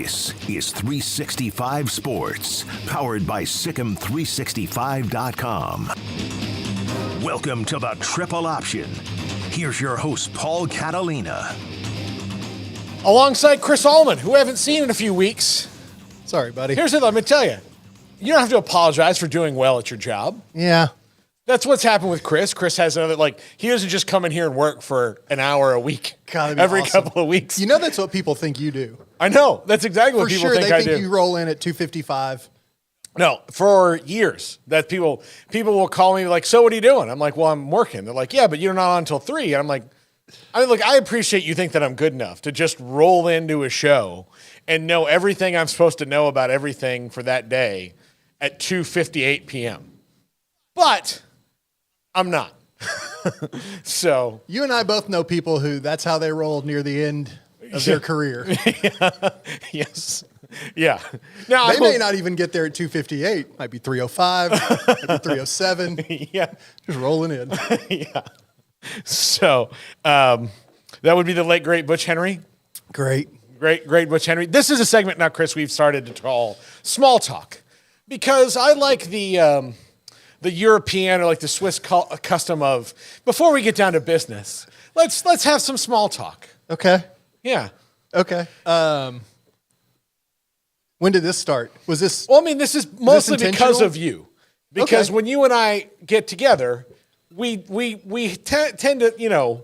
This is 365 Sports, powered by Sikkim365.com. Welcome to the Triple Option. Here's your host, Paul Catalina. Alongside Chris Allman, who I haven't seen in a few weeks. Sorry, buddy. Here's it, let me tell you. You don't have to apologize for doing well at your job. Yeah. That's what's happened with Chris. Chris has another, he doesn't just come in here and work for an hour a week. Every couple of weeks. You know that's what people think you do. I know. That's exactly what people think I do. They think you roll in at 2:55. No, for years that people will call me like, so what are you doing? I'm like, well, I'm working. They're like, yeah, but you're not on until 3. And I'm like, I appreciate you think that I'm good enough to just roll into a show and know everything I'm supposed to know about everything for that day at 2:58 p.m. But I'm not. So you and I both know people who that's how they roll near the end of their career. Yes. Yeah. Now they may not even get there at 2:58. Might be 3:05, might be 3:07. Yeah. Just rolling in. Yeah. So that would be the late, great Butch Henry. Great Butch Henry. This is a segment now, Chris, we've started to call Small Talk because I like the European or like the Swiss custom of, before we get down to business, let's have some small talk. Okay. Yeah. Okay. When did this start? Was this? Well, I mean, this is mostly because of you. Because when you and I get together, we tend to,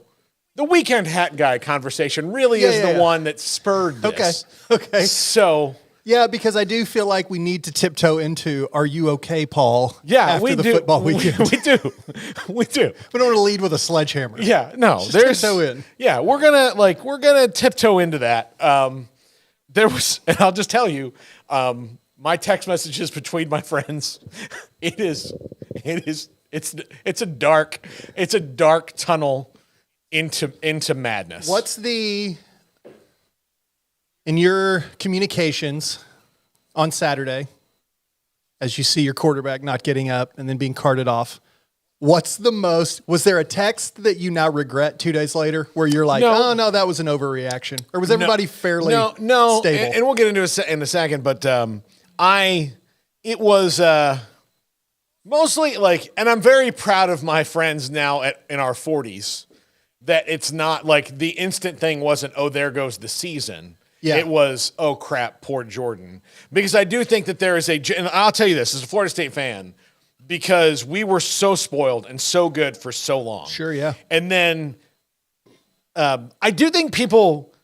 the weekend hat guy conversation really is the one that spurred this. Okay. So. Yeah, because I do feel like we need to tiptoe into, are you okay, Paul? Yeah, after the football weekend. We do. We do. We don't want to lead with a sledgehammer. Yeah, no. There's tiptoe in. Yeah, we're gonna tiptoe into that. There was, and I'll just tell you, my text messages between my friends, it's a dark tunnel into madness. What's in your communications on Saturday, as you see your quarterback not getting up and then being carted off, was there a text that you now regret 2 days later where you're like, no, that was an overreaction? Or was everybody fairly stable? And we'll get into it in a second, but it was mostly and I'm very proud of my friends now in our 40s, that it's not like the instant thing wasn't, oh, there goes the season. Yeah. It was, oh, crap, poor Jordan. Because I do think that there is and I'll tell you this, as a Florida State fan, because we were so spoiled and so good for so long. Sure, yeah. And then I do think people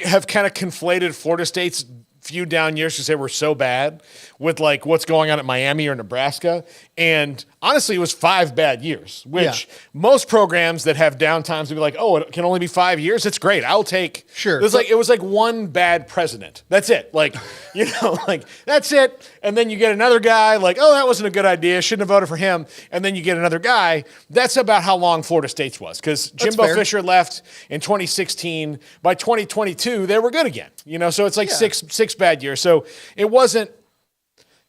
have kind of conflated Florida State's few down years because they were so bad with what's going on at Miami or Nebraska. And honestly, it was 5 bad years, which most programs that have down times would be like, oh, it can only be 5 years. It's great. I'll take. Sure. It was like one bad president. That's it. That's it. And then you get another guy oh, that wasn't a good idea. Shouldn't have voted for him. And then you get another guy. That's about how long Florida State's was, because Jimbo Fisher left in 2016. By 2022, they were good again. So it's six bad years. So it wasn't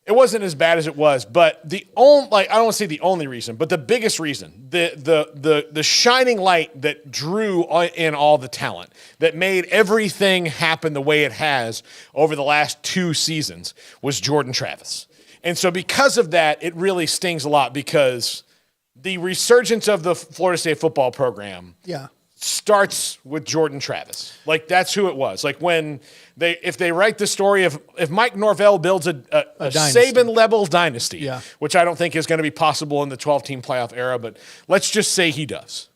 as bad as it was, but I don't want to say the only reason, but the biggest reason, the shining light that drew in all the talent that made everything happen the way it has over the last 2 seasons was Jordan Travis. And so because of that, it really stings a lot, because the resurgence of the Florida State football program starts with Jordan Travis. That's who it was. If they write the story of, if Mike Norvell builds a Saban-level dynasty, which I don't think is going to be possible in the 12-team playoff era, but let's just say he does.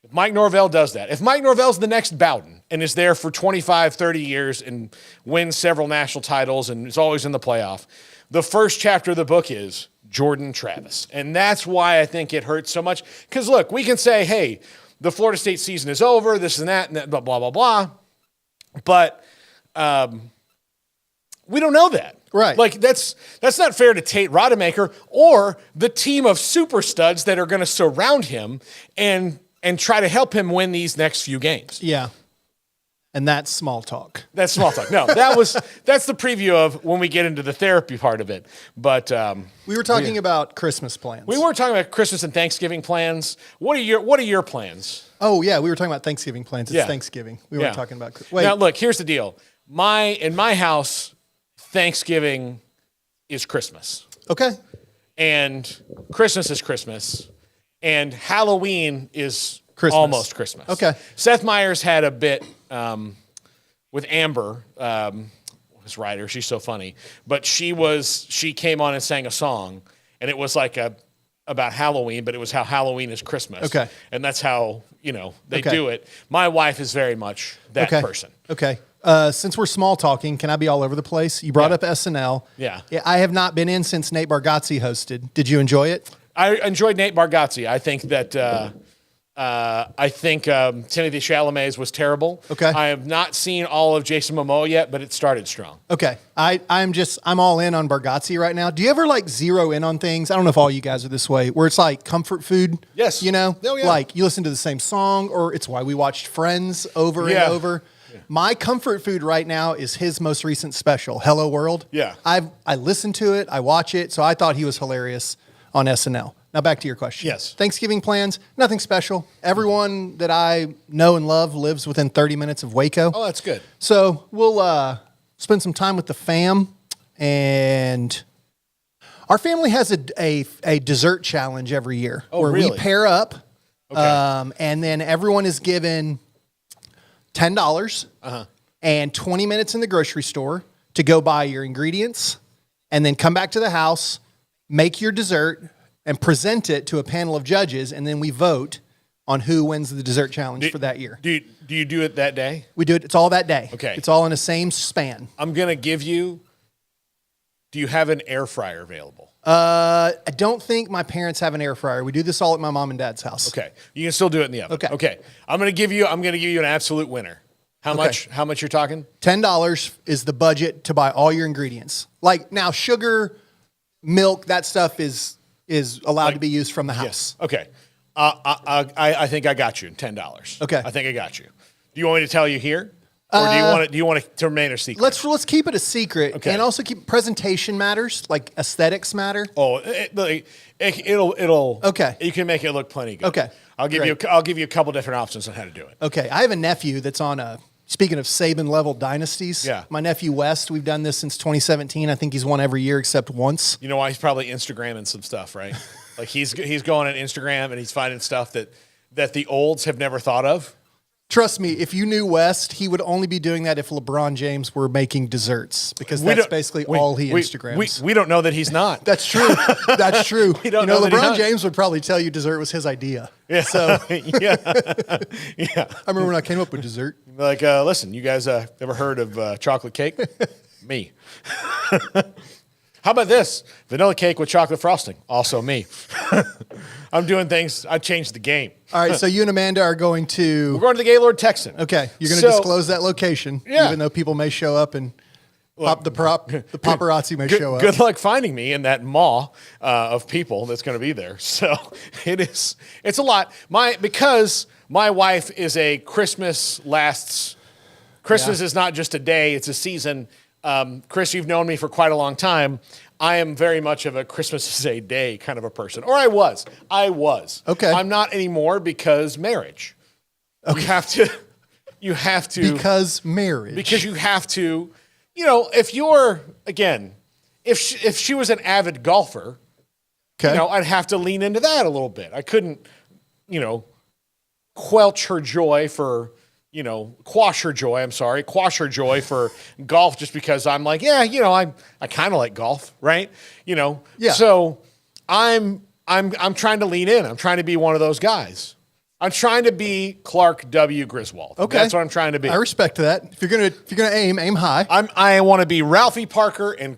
If Mike Norvell does that, if Mike Norvell's the next Bowden and is there for 25, 30 years and wins several national titles and is always in the playoff, the first chapter of the book is Jordan Travis. And that's why I think it hurts so much. Because, look, we can say, hey, the Florida State season is over, this and that, blah, blah, blah, blah. But we don't know that. Right. That's not fair to Tate Rodemaker or the team of super studs that are going to surround him and try to help him win these next few games. Yeah. And that's small talk. That's small talk. No, that's the preview of when we get into the therapy part of it. But we were talking about Christmas plans. We were talking about Christmas and Thanksgiving plans. What are your plans? Oh yeah, we were talking about Thanksgiving plans. It's Thanksgiving. We weren't talking about. Wait. Now look, here's the deal. in my house, Thanksgiving is Christmas. Okay. And Christmas is Christmas. And Halloween is Christmas. almost Christmas. Okay. Seth Meyers had a bit with Amber, his writer. She's so funny. But she came on and sang a song, and it was like about Halloween, but it was how Halloween is Christmas. Okay. And that's how, they do it. My wife is very much that person. Okay. Since we're small talking, can I be all over the place? You brought up SNL. Yeah. I have not been in since Nate Bargatze hosted. Did you enjoy it? I enjoyed Nate Bargatze. I think that Timothy Chalamet's was terrible. Okay. I have not seen all of Jason Momoa yet, but it started strong. Okay. I'm all in on Bargatze right now. Do you ever zero in on things? I don't know if all you guys are this way, where it's like comfort food. Yes. Oh, yeah. Like you listen to the same song, or it's why we watched Friends over and over. Yeah. My comfort food right now is his most recent special, Hello World. Yeah. I listen to it, I watch it, so I thought he was hilarious on SNL. Now back to your question. Yes. Thanksgiving plans, nothing special. Everyone that I know and love lives within 30 minutes of Waco. Oh, that's good. So we'll spend some time with the fam, and our family has a dessert challenge every year where really? we pair up, Okay. and then everyone is given $10 and 20 minutes in the grocery store to go buy your ingredients, and then come back to the house, make your dessert, and present it to a panel of judges, and then we vote on who wins the dessert challenge for that year. Do you do it that day? We do it. It's all that day. Okay. It's all in the same span. I'm going to give you, do you have an air fryer available? I don't think my parents have an air fryer. We do this all at my mom and dad's house. Okay. You can still do it in the oven. Okay. I'm going to give you an absolute winner. How much you're talking? $10 is the budget to buy all your ingredients. Like now, sugar, milk, that stuff is allowed to be used from the house. Yes. Okay. I think I got you $10. Okay. I think I got you. Do you want me to tell you here, or do you want it to remain a secret? Let's keep it a secret, Okay. and also keep presentation matters, like aesthetics matter. Oh, it'll. Okay. You can make it look plenty good. Okay. I'll give you a couple different options on how to do it. Okay, I have a nephew that's on speaking of Saban level dynasties. Yeah. My nephew West, we've done this since 2017. I think he's won every year except once. You know why? He's probably Instagramming some stuff, right? Like he's going on Instagram and he's finding stuff that the olds have never thought of. Trust me, if you knew West, he would only be doing that if LeBron James were making desserts, because that's basically all he Instagrams. We don't know that he's not. That's true. That's true. We don't know that LeBron James would probably tell you dessert was his idea. Yeah. So yeah. I remember when I came up with dessert. Like, listen, you guys ever heard of chocolate cake? Me. How about this? Vanilla cake with chocolate frosting. Also me. I'm doing things. I changed the game. All right, so you and Amanda are going to... We're going to the Gaylord Texan. Okay, you're going to disclose that location, yeah. even though people may show up and the paparazzi may show up. Good luck finding me in that maw of people that's going to be there. So it's a lot. Because my wife is a Christmas is not just a day, it's a season. Chris, you've known me for quite a long time. I am very much of a Christmas is a day kind of a person. Or I was. Okay. I'm not anymore because marriage. Okay. You have to. Because marriage. Because you have to, if she was an avid golfer, okay. I'd have to lean into that a little bit. I couldn't, quash her joy for golf just because I'm like, I kind of like golf, right? Yeah. So I'm trying to lean in. I'm trying to be one of those guys. I'm trying to be Clark W. Griswold. Okay. That's what I'm trying to be. I respect that. If you're gonna aim high. I want to be Ralphie Parker and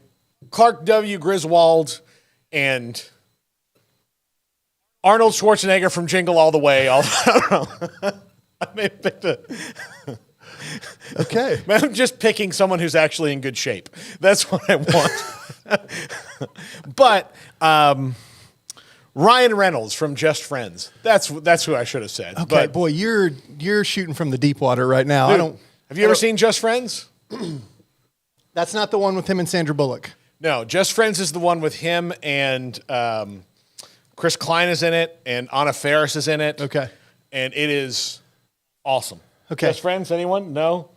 Clark W. Griswold and Arnold Schwarzenegger from Jingle All the Way. I don't know. I may have picked Okay. I'm just picking someone who's actually in good shape. That's what I want. But Ryan Reynolds from Just Friends. That's who I should have said. Okay, but, boy, you're shooting from the deep water right now. Dude, have you ever seen Just Friends? That's not the one with him and Sandra Bullock. No, Just Friends is the one with him and Chris Klein is in it and Anna Faris is in it. Okay. And it is awesome. Okay. Just Friends, anyone? No?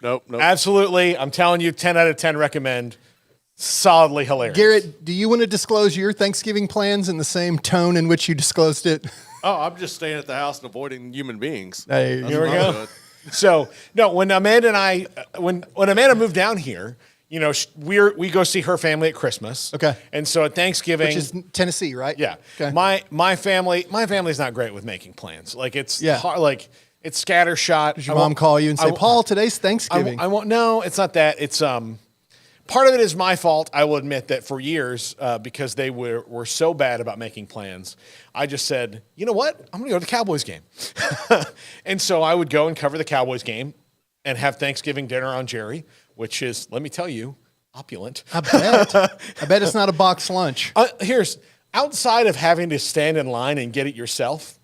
Nope. Absolutely. I'm telling you, 10 out of 10 recommend. Solidly hilarious. Garrett, do you want to disclose your Thanksgiving plans in the same tone in which you disclosed it? Oh, I'm just staying at the house and avoiding human beings. Hey, Here we go. So, no, when Amanda and I, when Amanda moved down here, we go see her family at Christmas. Okay. And so at Thanksgiving, which is Tennessee, right? yeah. Okay. My family's not great with making plans. Like it's Yeah. hard, like it's scattershot. Does your mom call you and say, Paul, today's Thanksgiving? I won't. No, it's not that. It's part of it is my fault. I will admit that for years, because they were so bad about making plans, I just said, you know what? I'm going to go to the Cowboys game. And so I would go and cover the Cowboys game and have Thanksgiving dinner on Jerry, which is, let me tell you, opulent. I bet it's not a box lunch. Here's, outside of having to stand in line and get it yourself,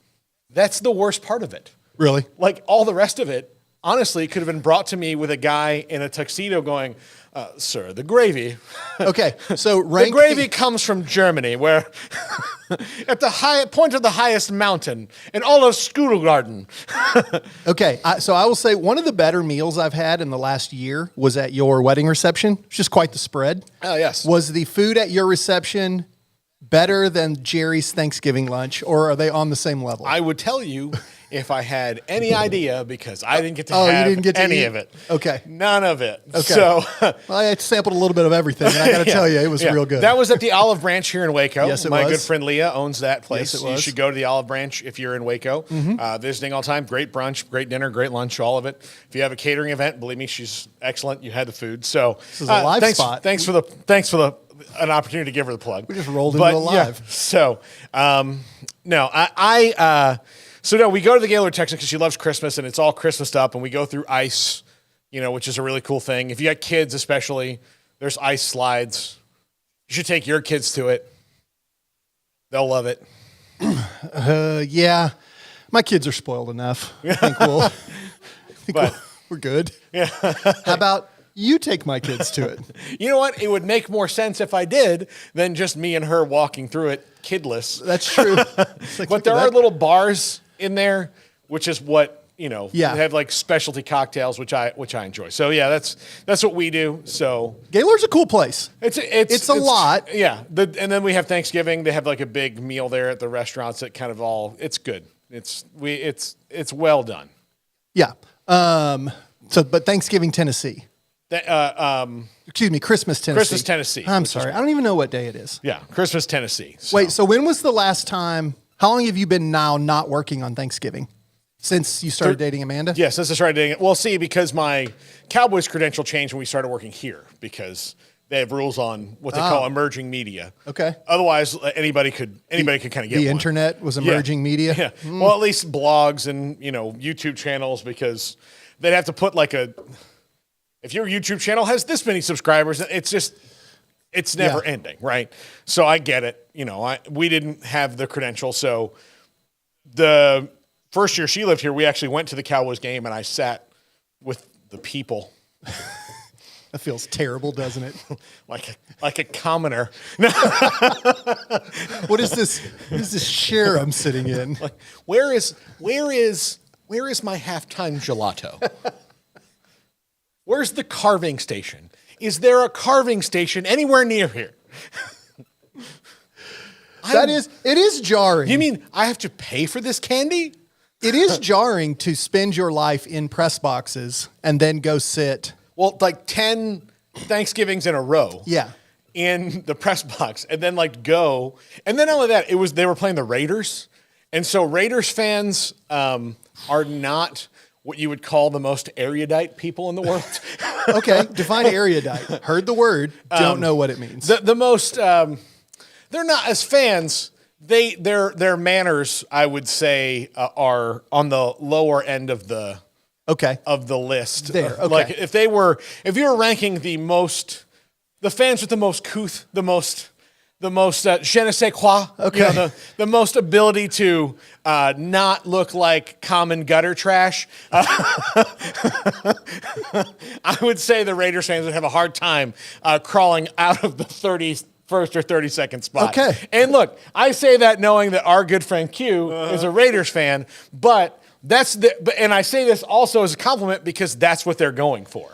that's the worst part of it. Really? Like all the rest of it, honestly, could have been brought to me with a guy in a tuxedo going, sir, the gravy. Okay, so The gravy comes from Germany, where at the point of the highest mountain in all of Stuttgart. Okay, so I will say one of the better meals I've had in the last year was at your wedding reception. It's just quite the spread. Oh, yes. Was the food at your reception better than Jerry's Thanksgiving lunch, or are they on the same level? I would tell you if I had any idea, because I didn't get to you have didn't get to any eat? of it. Okay. None of it. Okay. So Well, I sampled a little bit of everything, and I got to tell you, it was real good. That was at the Olive Branch here in Waco. Yes, it My was. good friend Leah owns that place. Yes, it You was. should go to the Olive Branch if you're in Waco. Visiting all the time. Great brunch, great dinner, great lunch, all of it. If you have a catering event, believe me, she's excellent. You had the food. So This is a live spot. Thanks for the an opportunity to give her the plug. We just rolled into a live. Yeah, so no, we go to the Gaylord, Texas because she loves Christmas and it's all Christmased up, and we go through ice, which is a really cool thing. If you got kids, especially, there's ice slides. You should take your kids to it. They'll love it. Yeah, my kids are spoiled enough. I think we're good. Yeah. How about you take my kids to it? You know what? It would make more sense if I did than just me and her walking through it kidless. That's true. But there are little bars in there, which is what, Yeah. they have like specialty cocktails, which I enjoy. So yeah, that's what we do. So Gaylord's a cool place. it's a lot. Yeah. And then we have Thanksgiving. They have like a big meal there at the restaurants that kind of it's good. It's well done. Yeah. But Thanksgiving, Tennessee. Excuse me, Christmas, Tennessee. Christmas, Tennessee. I'm sorry. I don't even know what day it is. Yeah, Christmas, Tennessee. Wait, so when was the last time, how long have you been now not working on Thanksgiving? Since you started dating Amanda? Yes, since I started dating. Well, see, because my Cowboys credential changed when we started working here, because they have rules on what they call emerging media. Okay. Otherwise, anybody could kind of get The one. internet was emerging media? Yeah. Well, at least blogs and, YouTube channels, because they'd have to put if your YouTube channel has this many subscribers, it's never ending, right? So I get it. We didn't have the credential. So the first year she lived here, we actually went to the Cowboys game and I sat with the people. That feels terrible, doesn't it? like a commoner. What is this chair I'm sitting in? Where is my halftime gelato? Where's the carving station? Is there a carving station anywhere near here? It is jarring. You mean I have to pay for this candy? It is jarring to spend your life in press boxes and then go sit. Well, like 10 Thanksgivings in a row. Yeah. In the press box, and then go. And then not only that, they were playing the Raiders. And so Raiders fans are not what you would call the most erudite people in the world. Okay, define erudite. Heard the word, don't know what it means. The most, they're not, as fans, their manners, I would say, are on the lower end of the list. There, okay. Like if you were ranking the fans with the most couth, the most je ne sais quoi, okay. The most ability to not look like common gutter trash. I would say the Raiders fans would have a hard time crawling out of the 31st or 32nd spot. Okay. And look, I say that knowing that our good friend Q is a Raiders fan, but And I say this also as a compliment because that's what they're going for.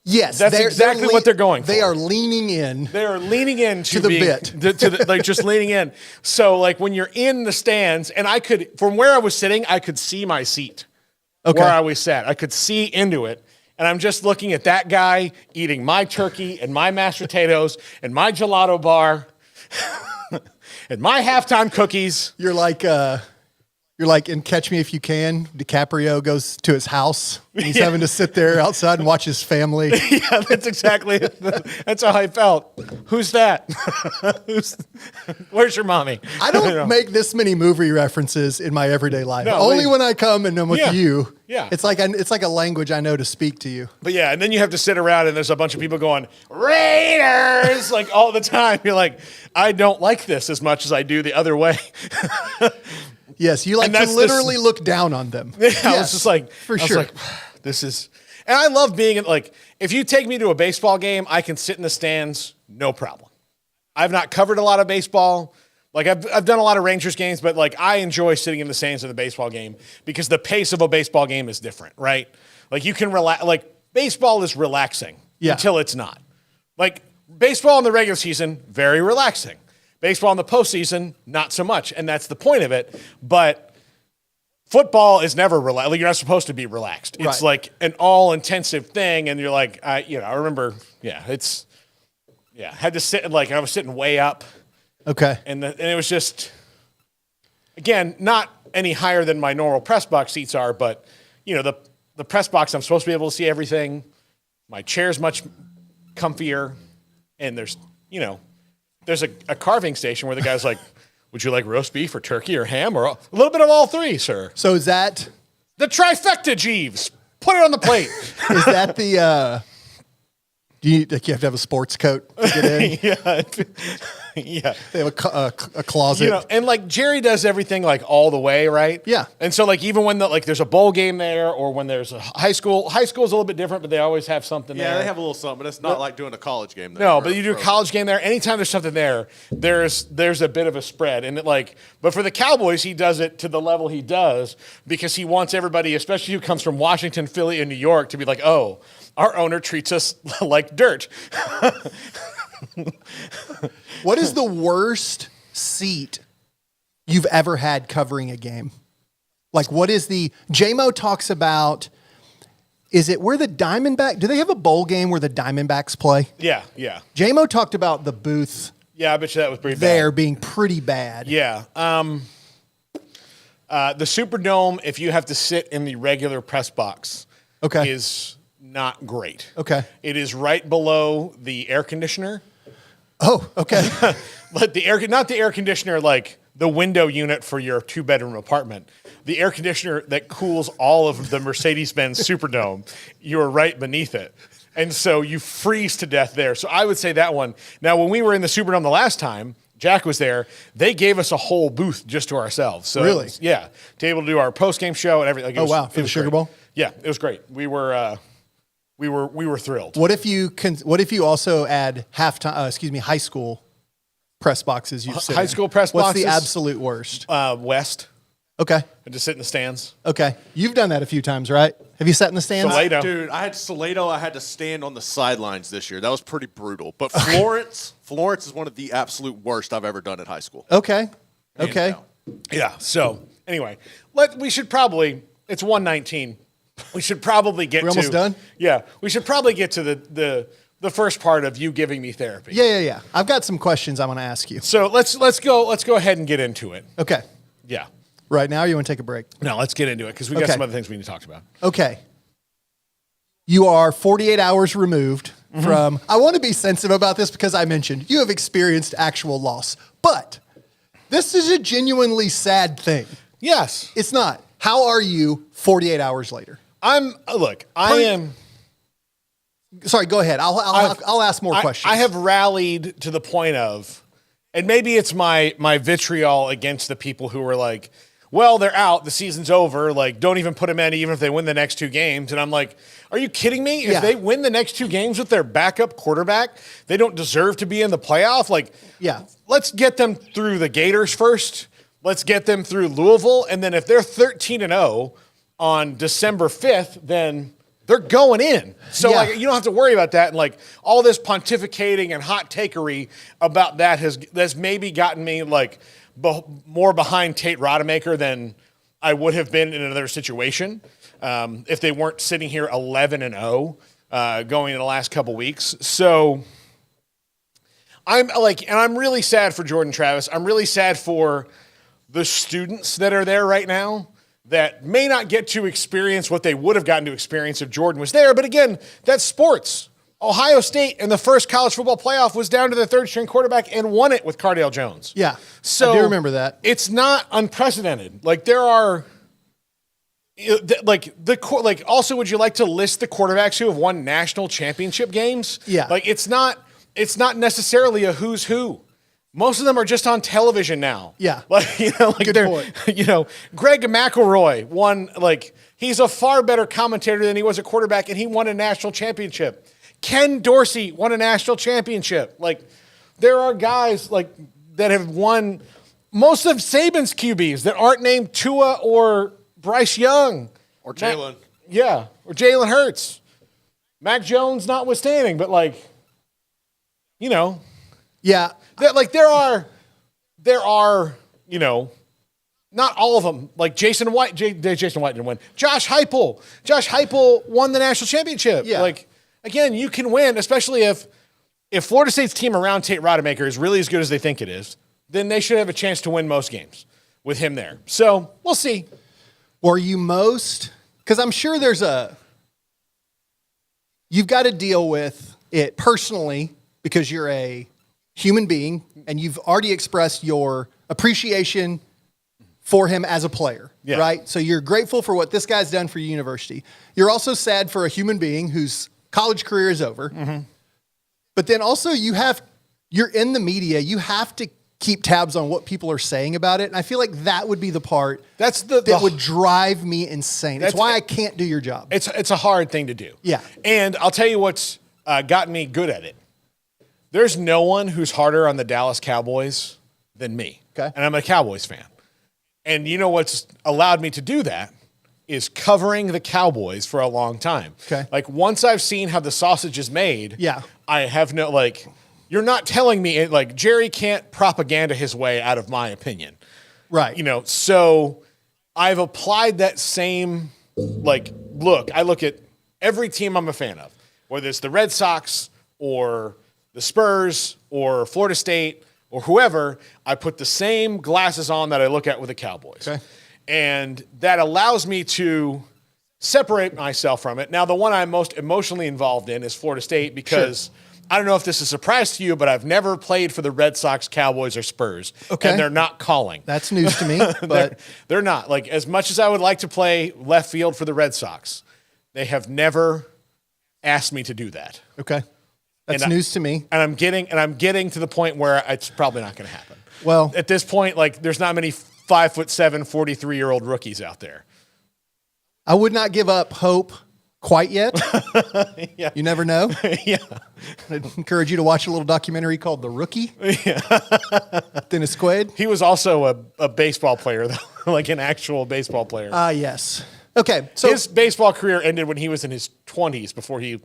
Yes, That's exactly what they're going for. They are leaning in. They are leaning into the bit. like just leaning in. So like when you're in the stands, and from where I was sitting, I could see my seat where I was sat. I could see into it. And I'm just looking at that guy eating my turkey and my mashed potatoes and my gelato bar and my halftime cookies. You're like in Catch Me If You Can. DiCaprio goes to his house. And he's having to sit there outside and watch his family. Yeah, that's exactly it. That's how I felt. Who's that? Where's your mommy? I don't make this many movie references in my everyday life. No, Only when I come and I'm with you. Yeah. It's like a language I know to speak to you. But yeah, and then you have to sit around and there's a bunch of people going, Raiders, like all the time. You're like, I don't like this as much as I do the other way. Yes, you like to literally look down on them. Yeah, yes, I was just like, for sure. Like, this is, and I love being like, if you take me to a baseball game, I can sit in the stands, no problem. I've not covered a lot of baseball. Like I've done a lot of Rangers games, but like I enjoy sitting in the stands of the baseball game because the pace of a baseball game is different, right? Like you can relax. Like baseball is relaxing until it's not. Like baseball in the regular season, very relaxing. Baseball in the postseason, not so much, and that's the point of it. But football is never relaxed. Like you're not supposed to be relaxed. It's like an all-intensive thing, and you're like, I remember, had to sit and I was sitting way up. Okay. And it was just, again, not any higher than my normal press box seats are, but the press box, I'm supposed to be able to see everything. My chair's much comfier, and there's a carving station where the guy's like, would you like roast beef or turkey or ham or a little bit of all three, sir? So is that the trifecta, Jeeves? Put it on the plate. Is that the do you have to have a sports coat to get in? Yeah. They have a closet. And like Jerry does everything like all the way, right? Yeah. And so like even when there's a bowl game there or when there's a high school is a little bit different, but they always have something there. Yeah, they have a little something, but it's not like doing a college game there. No, but you do a college game there. Anytime there's something there, there's a bit of a spread. And but for the Cowboys, he does it to the level he does because he wants everybody, especially who comes from Washington, Philly, and New York, to be like, oh, our owner treats us like dirt. What is the worst seat you've ever had covering a game? Like, what is J-Mo talks about, is it where the Diamondbacks, do they have a bowl game where the Diamondbacks play? Yeah. J-Mo talked about the booth. Yeah, I bet you that was pretty bad. Being pretty bad. Yeah. The Superdome, if you have to sit in the regular press box, is not great. Okay. It is right below the air conditioner. Oh, okay. But not the air conditioner like the window unit for your 2-bedroom apartment. The air conditioner that cools all of the Mercedes-Benz Superdome, you're right beneath it. And so you freeze to death there. So I would say that one. Now, when we were in the Superdome the last time, Jack was there, they gave us a whole booth just to ourselves. So really? To be able to do our post-game show and everything. Like wow, for the Sugar Bowl? Yeah, it was great. We were thrilled. What if you also add high school press boxes? High school press boxes. What's the absolute worst? West. Okay. And to sit in the stands. Okay. You've done that a few times, right? Have you sat in the stands? Salado. Dude, I had Salado. I had to stand on the sidelines this year. That was pretty brutal. But Florence is one of the absolute worst I've ever done at high school. Okay. Okay. Yeah. So anyway, we should probably. It's 1:19. We should probably get. We're almost done. Yeah. We should probably get to the first part of you giving me therapy. Yeah. I've got some questions I want to ask you. So let's go ahead and get into it. Okay. Yeah. Right now, or you want to take a break? No, let's get into it because we got some other things we need to talk about. Okay. You are 48 hours removed from, I want to be sensitive about this because I mentioned you have experienced actual loss, but this is a genuinely sad thing. Yes. It's not. How are you 48 hours later? Sorry, go ahead. I'll ask more questions. I have rallied to the point of, and maybe it's my vitriol against the people who were like, well, they're out. The season's over. Like, don't even put them in even if they win the next 2 games. And I'm like, are you kidding me? If they win the next 2 games with their backup quarterback, they don't deserve to be in the playoff. Like, yeah, let's get them through the Gators first. let's get them through Louisville. And then if they're 13-0 on December 5th, then they're going in. So Yeah. like you don't have to worry about that. And like all this pontificating and hot takery about that that's maybe gotten me like more behind Tate Rodemaker than I would have been in another situation if they weren't sitting here 11-0 going in the last couple weeks. So I'm really sad for Jordan Travis. I'm really sad for the students that are there right now that may not get to experience what they would have gotten to experience if Jordan was there. But again, that's sports. Ohio State in the first college football playoff was down to the third string quarterback and won it with Cardale Jones. Yeah. So I do remember that. It's not unprecedented. Like there are also, would you like to list the quarterbacks who have won national championship games? Yeah. Like it's not necessarily a who's who. Most of them are just on television now. Yeah. Like, Good point. Greg McElroy won, he's a far better commentator than he was a quarterback, and he won a national championship. Ken Dorsey won a national championship. Like, there are guys, that have won most of Saban's QBs that aren't named Tua or Bryce Young. Or Jalen. Or Jalen Hurts. Mac Jones notwithstanding, but, Yeah. There are, not all of them. Like Jason White didn't win. Josh Heupel won the national championship. Yeah. Again, you can win, especially if Florida State's team around Tate Rodemaker is really as good as they think it is, then they should have a chance to win most games with him there. So we'll see. Were you because I'm sure you've got to deal with it personally because you're a human being and you've already expressed your appreciation for him as a player, right? So you're grateful for what this guy's done for your university. You're also sad for a human being whose college career is over. Mm-hmm. But then also you're in the media. You have to keep tabs on what people are saying about it. And I feel like that would be the part that would drive me insane. That's why I can't do your job. It's a hard thing to do. Yeah. And I'll tell you what's gotten me good at it. There's no one who's harder on the Dallas Cowboys than me. Okay. And I'm a Cowboys fan. And you know what's allowed me to do that is covering the Cowboys for a long time. Okay. Once I've seen how the sausage is made, yeah. I have you're not telling me, Jerry can't propaganda his way out of my opinion. Right. So I've applied that same, look, I look at every team I'm a fan of, whether it's the Red Sox or the Spurs or Florida State or whoever, I put the same glasses on that I look at with the Cowboys. Okay. And that allows me to separate myself from it. Now, the one I'm most emotionally involved in is Florida State because I don't know if this is a surprise to you, but I've never played for the Red Sox, Cowboys, or Spurs. Okay. And they're not calling. That's news to me. But they're not. As much as I would like to play left field for the Red Sox, they have never asked me to do that. Okay. That's news to me. And I'm getting to the point where it's probably not going to happen. Well, at this point, there's not many 5'7", 43-year-old rookies out there. I would not give up hope quite yet. Yeah. You never know. Yeah. I'd encourage you to watch a little documentary called The Rookie. Yeah. Dennis Quaid. He was also a baseball player, though, an actual baseball player. Yes. Okay. So his baseball career ended when he was in his 20s before he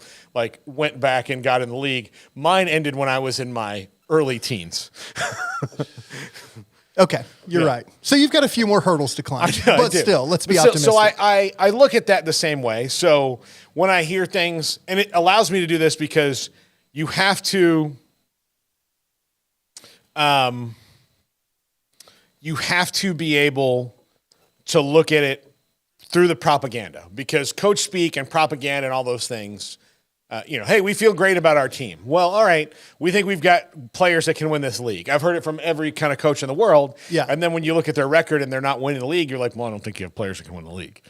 went back and got in the league. Mine ended when I was in my early teens. Okay, you're right. So you've got a few more hurdles to climb. But still, let's be optimistic. So I look at that the same way. So when I hear things, and it allows me to do this because you have to be able to look at it through the propaganda, because coach speak and propaganda and all those things, hey, we feel great about our team. Well, all right, we think we've got players that can win this league. I've heard it from every kind of coach in the world. Yeah. And then when you look at their record and they're not winning the league, you're like, well, I don't think you have players that can win the league.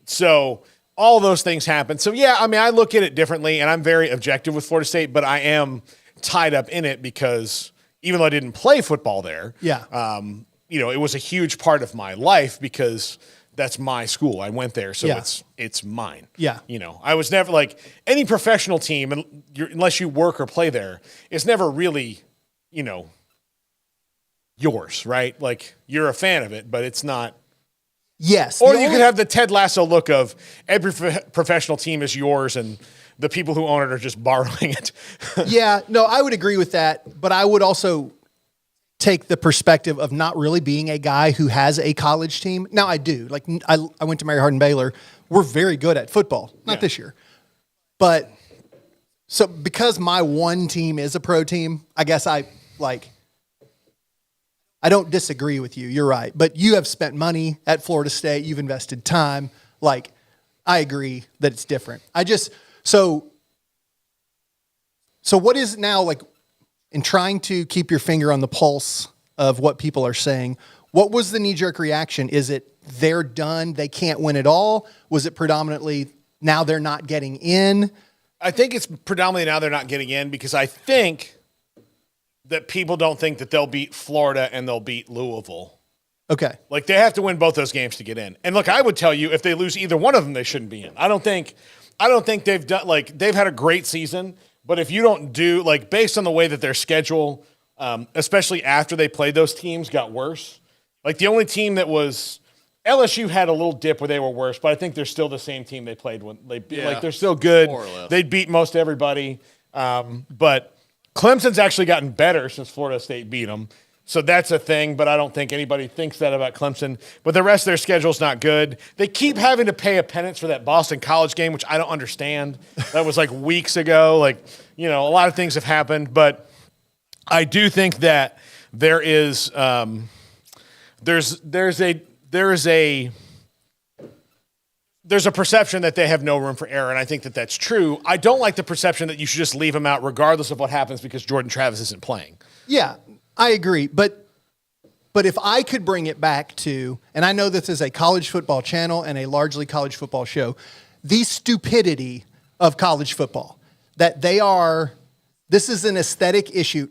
So all those things happen. So yeah, I look at it differently, and I'm very objective with Florida State, but I am tied up in it because even though I didn't play football there, it was a huge part of my life because that's my school. I went there, so it's mine. Yeah. I was never any professional team, unless you work or play there, it's never really, yours, right? Like you're a fan of it, but it's not. Yes. Or you could have the Ted Lasso look of every professional team is yours and the people who own it are just borrowing it. Yeah, no, I would agree with that, but I would also take the perspective of not really being a guy who has a college team. Now I do. Like I went to Mary Hardin Baylor. We're very good at football. Not this year. But so because my one team is a pro team, I guess I don't disagree with you. You're right. But you have spent money at Florida State. You've invested time. Like, I agree that it's different. So what is now, like, in trying to keep your finger on the pulse of what people are saying, what was the knee-jerk reaction? Is it they're done, they can't win at all? Was it predominantly now they're not getting in? I think it's predominantly now they're not getting in because I think that people don't think that they'll beat Florida and they'll beat Louisville. Okay. Like they have to win both those games to get in. And look, I would tell you if they lose either one of them, they shouldn't be in. I don't think they've done they've had a great season, but if you don't do based on the way that their schedule, especially after they played those teams, got worse. Like the only team that was LSU had a little dip where they were worse, but I think they're still the same team they played when they're still good. More or less. They beat most everybody. But Clemson's actually gotten better since Florida State beat them. So that's a thing, but I don't think anybody thinks that about Clemson. But the rest of their schedule's not good. They keep having to pay a penance for that Boston College game, which I don't understand. That was weeks ago. A lot of things have happened. But I do think that there is there's a perception that they have no room for error, and I think that that's true. I don't like the perception that you should just leave them out regardless of what happens because Jordan Travis isn't playing. Yeah, I agree. But if I could bring it back to, and I know this is a college football channel and a largely college football show, the stupidity of college football, that this is an aesthetic issue,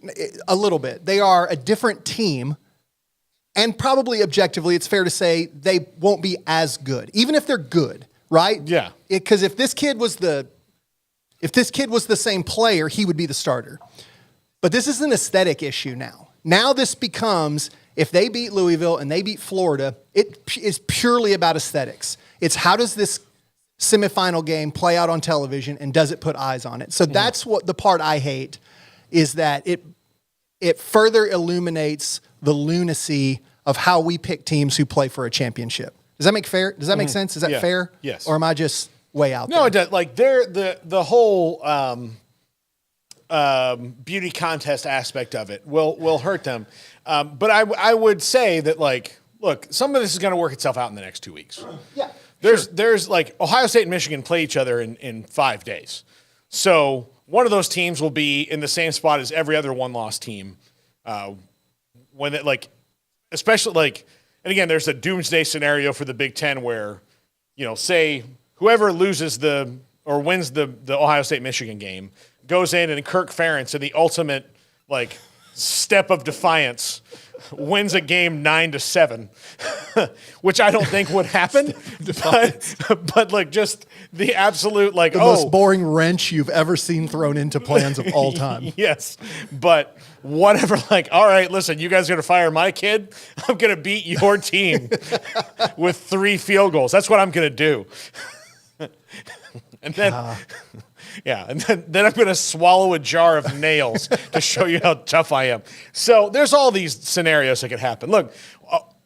a little bit. They are a different team, and probably objectively, it's fair to say they won't be as good, even if they're good. Right? Yeah. Because if this kid was the same player, he would be the starter. But this is an aesthetic issue now. Now this becomes, if they beat Louisville and they beat Florida, it is purely about aesthetics. It's how does this semifinal game play out on television and does it put eyes on it? So that's what the part I hate is that it further illuminates the lunacy of how we pick teams who play for a championship. Does that make sense? Is that fair? Yes. Or am I just way out there? No, it does. The whole beauty contest aspect of it will hurt them. But I would say that look, some of this is going to work itself out in the next 2 weeks. Yeah. There's Ohio State and Michigan play each other in 5 days. So one of those teams will be in the same spot as every other one-loss team. When it especially and again, there's a doomsday scenario for the Big Ten where, say whoever loses or wins the Ohio State-Michigan game goes in and Kirk Ferentz in the ultimate step of defiance wins a game 9-7, which I don't think would happen. but just the absolute the most boring wrench you've ever seen thrown into plans of all time. Yes, but whatever. All right, listen, you guys are gonna fire my kid. I'm gonna beat your team with 3 field goals. That's what I'm gonna do. And then. Yeah, and then I'm going to swallow a jar of nails to show you how tough I am. So there's all these scenarios that could happen. Look,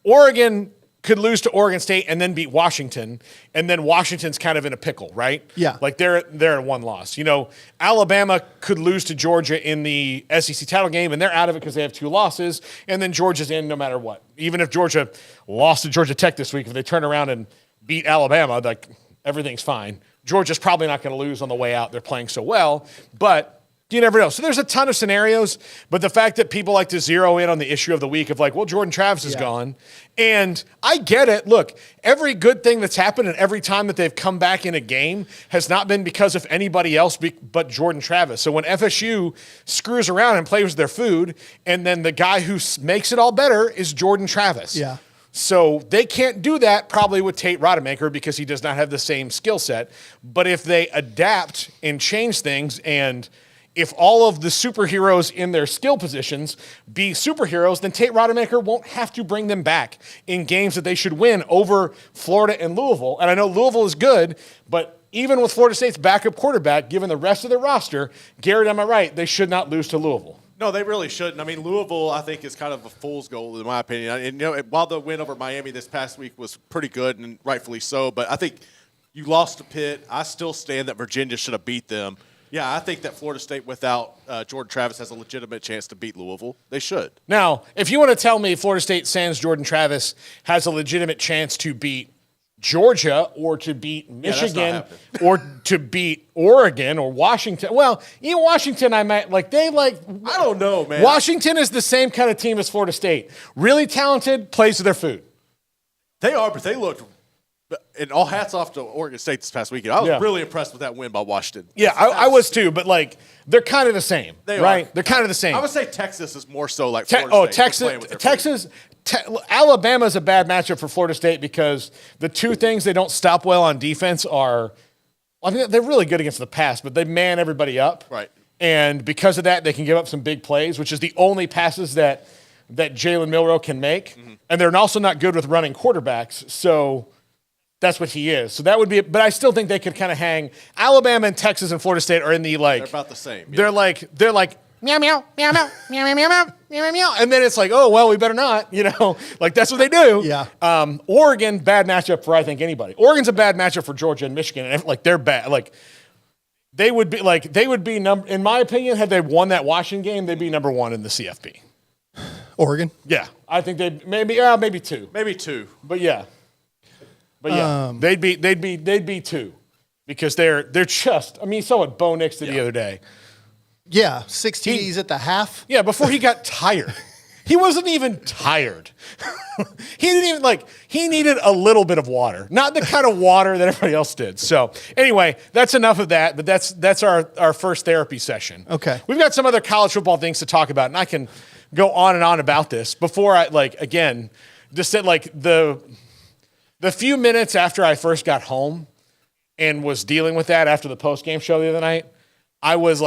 Oregon could lose to Oregon State and then beat Washington, and then Washington's kind of in a pickle, right? Yeah. They're at one loss. Alabama could lose to Georgia in the SEC title game, and they're out of it because they have 2 losses, and then Georgia's in no matter what. Even if Georgia lost to Georgia Tech this week, if they turn around and beat Alabama, everything's fine. Georgia's probably not going to lose on the way out. They're playing so well, but you never know. So there's a ton of scenarios, but the fact that people like to zero in on the issue of the week of Jordan Travis is gone. And I get it. Look, every good thing that's happened and every time that they've come back in a game has not been because of anybody else but Jordan Travis. So when FSU screws around and plays with their food, and then the guy who makes it all better is Jordan Travis. Yeah. So they can't do that probably with Tate Rodemaker because he does not have the same skill set. But if they adapt and change things and if all of the superheroes in their skill positions be superheroes, then Tate Rodemaker won't have to bring them back in games that they should win over Florida and Louisville. And I know Louisville is good, but even with Florida State's backup quarterback, given the rest of their roster, Garrett, am I right? They should not lose to Louisville. No, they really shouldn't. I mean, Louisville, I think, is kind of a fool's gold, in my opinion. And, while the win over Miami this past week was pretty good, and rightfully so, but I think you lost to Pitt. I still stand that Virginia should have beat them. Yeah, I think that Florida State without Jordan Travis has a legitimate chance to beat Louisville. They should. Now, if you want to tell me Florida State sans Jordan Travis has a legitimate chance to beat Georgia or to beat Michigan or to beat Oregon or Washington. Well, even Washington, I don't know, man. Washington is the same kind of team as Florida State. Really talented, plays to their food. They are, but they looked, and all hats off to Oregon State this past weekend. I was really impressed with that win by Washington. Yeah, I was too, but they're kind of the same, right? They're kind of the same. I would say Texas is more so like Florida State. Texas. Alabama's a bad matchup for Florida State because the two things they don't stop well on defense are, they're really good against the pass, but they man everybody up. Right. And because of that, they can give up some big plays, which is the only passes that Jalen Milroe can make. Mm-hmm. And they're also not good with running quarterbacks, so that's what he is. So that would be, but I still think they could kind of hang. Alabama and Texas and Florida State are in the they're about the same. Yeah. They're like meow meow meow meow meow meow meow meow meow meow, and then it's like, oh well, we better not, that's what they do. Yeah. Oregon, bad matchup for I think anybody. Oregon's a bad matchup for Georgia and Michigan, and they're bad. They would be number, in my opinion, had they won that Washington game, they'd be number one in the CFP. Oregon? Yeah, I think they'd maybe two, but yeah, they'd be two because they're just. I mean, you saw what Bo Nix did the other day. Yeah, 6 TDs at the half. Yeah, before he got tired. He wasn't even tired. He didn't even he needed a little bit of water. Not the kind of water that everybody else did. So anyway, that's enough of that, but that's our first therapy session. Okay. We've got some other college football things to talk about, and I can go on and on about this. Before I again, just said the few minutes after I first got home and was dealing with that after the post-game show the other night, I was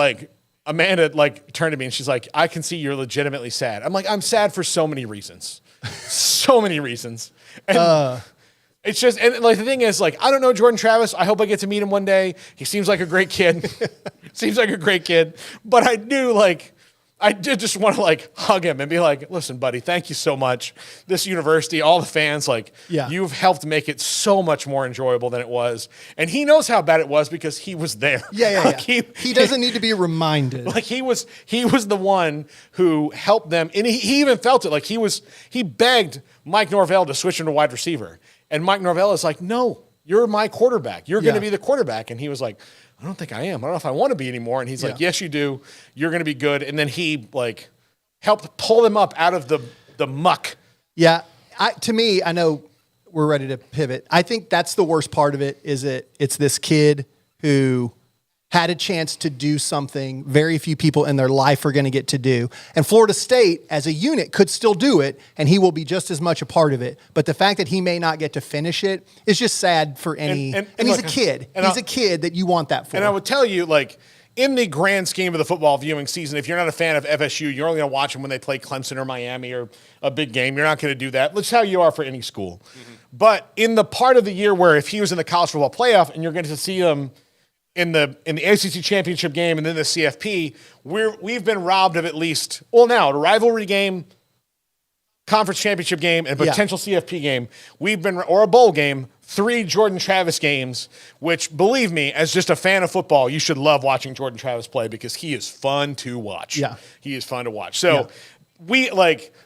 Amanda turned to me and she's like, I can see you're legitimately sad. I'm like, I'm sad for so many reasons. So many reasons. And it's just, and the thing is, I don't know Jordan Travis. I hope I get to meet him one day. He seems like a great kid. But I do I did just want to hug him and be like, listen, buddy, thank you so much. This university, all the fans, you've helped make it so much more enjoyable than it was. And he knows how bad it was because he was there. Yeah. He doesn't need to be reminded. He was the one who helped them. And he even felt it. He begged Mike Norvell to switch him to wide receiver. And Mike Norvell is like, no, you're my quarterback. You're going to be the quarterback. And he was like, I don't think I am. I don't know if I want to be anymore. And he's like, yes, you do. You're going to be good. And then he helped pull them up out of the muck. Yeah. To me, I know we're ready to pivot. I think that's the worst part of it is it's this kid who had a chance to do something very few people in their life are going to get to do. And Florida State, as a unit, could still do it, and he will be just as much a part of it. But the fact that he may not get to finish it is just sad for any. And he's a kid. He's a kid that you want that for. And I would tell you, in the grand scheme of the football viewing season, if you're not a fan of FSU, you're only going to watch them when they play Clemson or Miami or a big game. You're not going to do that. That's how you are for any school. Mm-hmm. But in the part of the year where if he was in the college football playoff and you're going to see him in the ACC championship game and then the CFP, we've been robbed of at least, now, a rivalry game, conference championship game, and a potential CFP game. Or a bowl game, 3 Jordan Travis games, which, believe me, as just a fan of football, you should love watching Jordan Travis play because he is fun to watch. Yeah. He is fun to watch. So we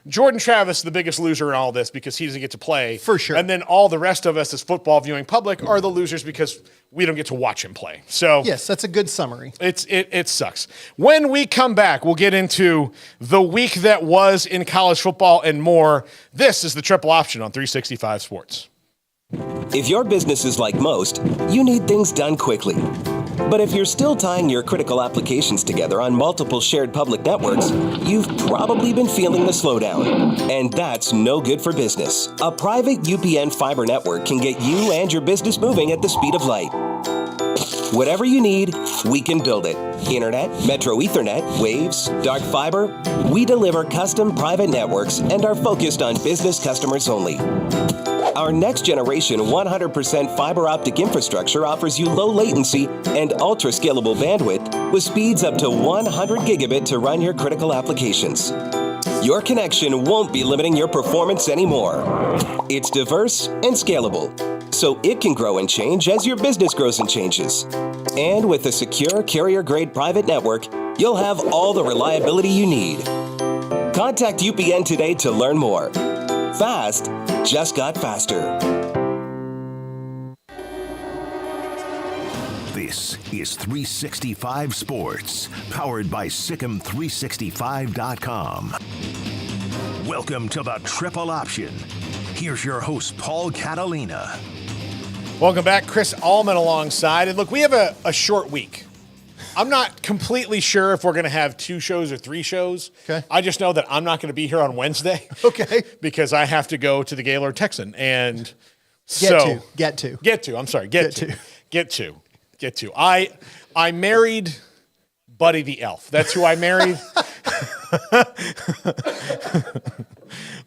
Jordan Travis, the biggest loser in all this because he doesn't get to play. For sure. And then all the rest of us as football viewing public are the losers because we don't get to watch him play. So yes, that's a good summary. It sucks. When we come back, we'll get into the week that was in college football and more. This is the Triple Option on 365 Sports. If your business is like most, you need things done quickly. But if you're still tying your critical applications together on multiple shared public networks, you've probably been feeling the slowdown. And that's no good for business. A private UPN fiber network can get you and your business moving at the speed of light. Whatever you need, we can build it. Internet, Metro Ethernet, Waves, dark fiber. We deliver custom private networks and are focused on business customers only. Our next generation 100% fiber optic infrastructure offers you low latency and ultra scalable bandwidth with speeds up to 100 gigabit to run your critical applications. Your connection won't be limiting your performance anymore. It's diverse and scalable, so it can grow and change as your business grows and changes. And with a secure carrier-grade private network, you'll have all the reliability you need. Contact UPN today to learn more. Fast just got faster. This is 365 Sports, powered by Sikkim365.com. Welcome to the Triple Option. Here's your host, Paul Catalina. Welcome back. Chris Allman alongside. And look, we have a short week. I'm not completely sure if we're going to have 2 shows or 3 shows. Okay. I just know that I'm not going to be here on Wednesday. Okay. Because I have to go to the Gaylord Texan. And Get to. I married Buddy the Elf. That's who I married.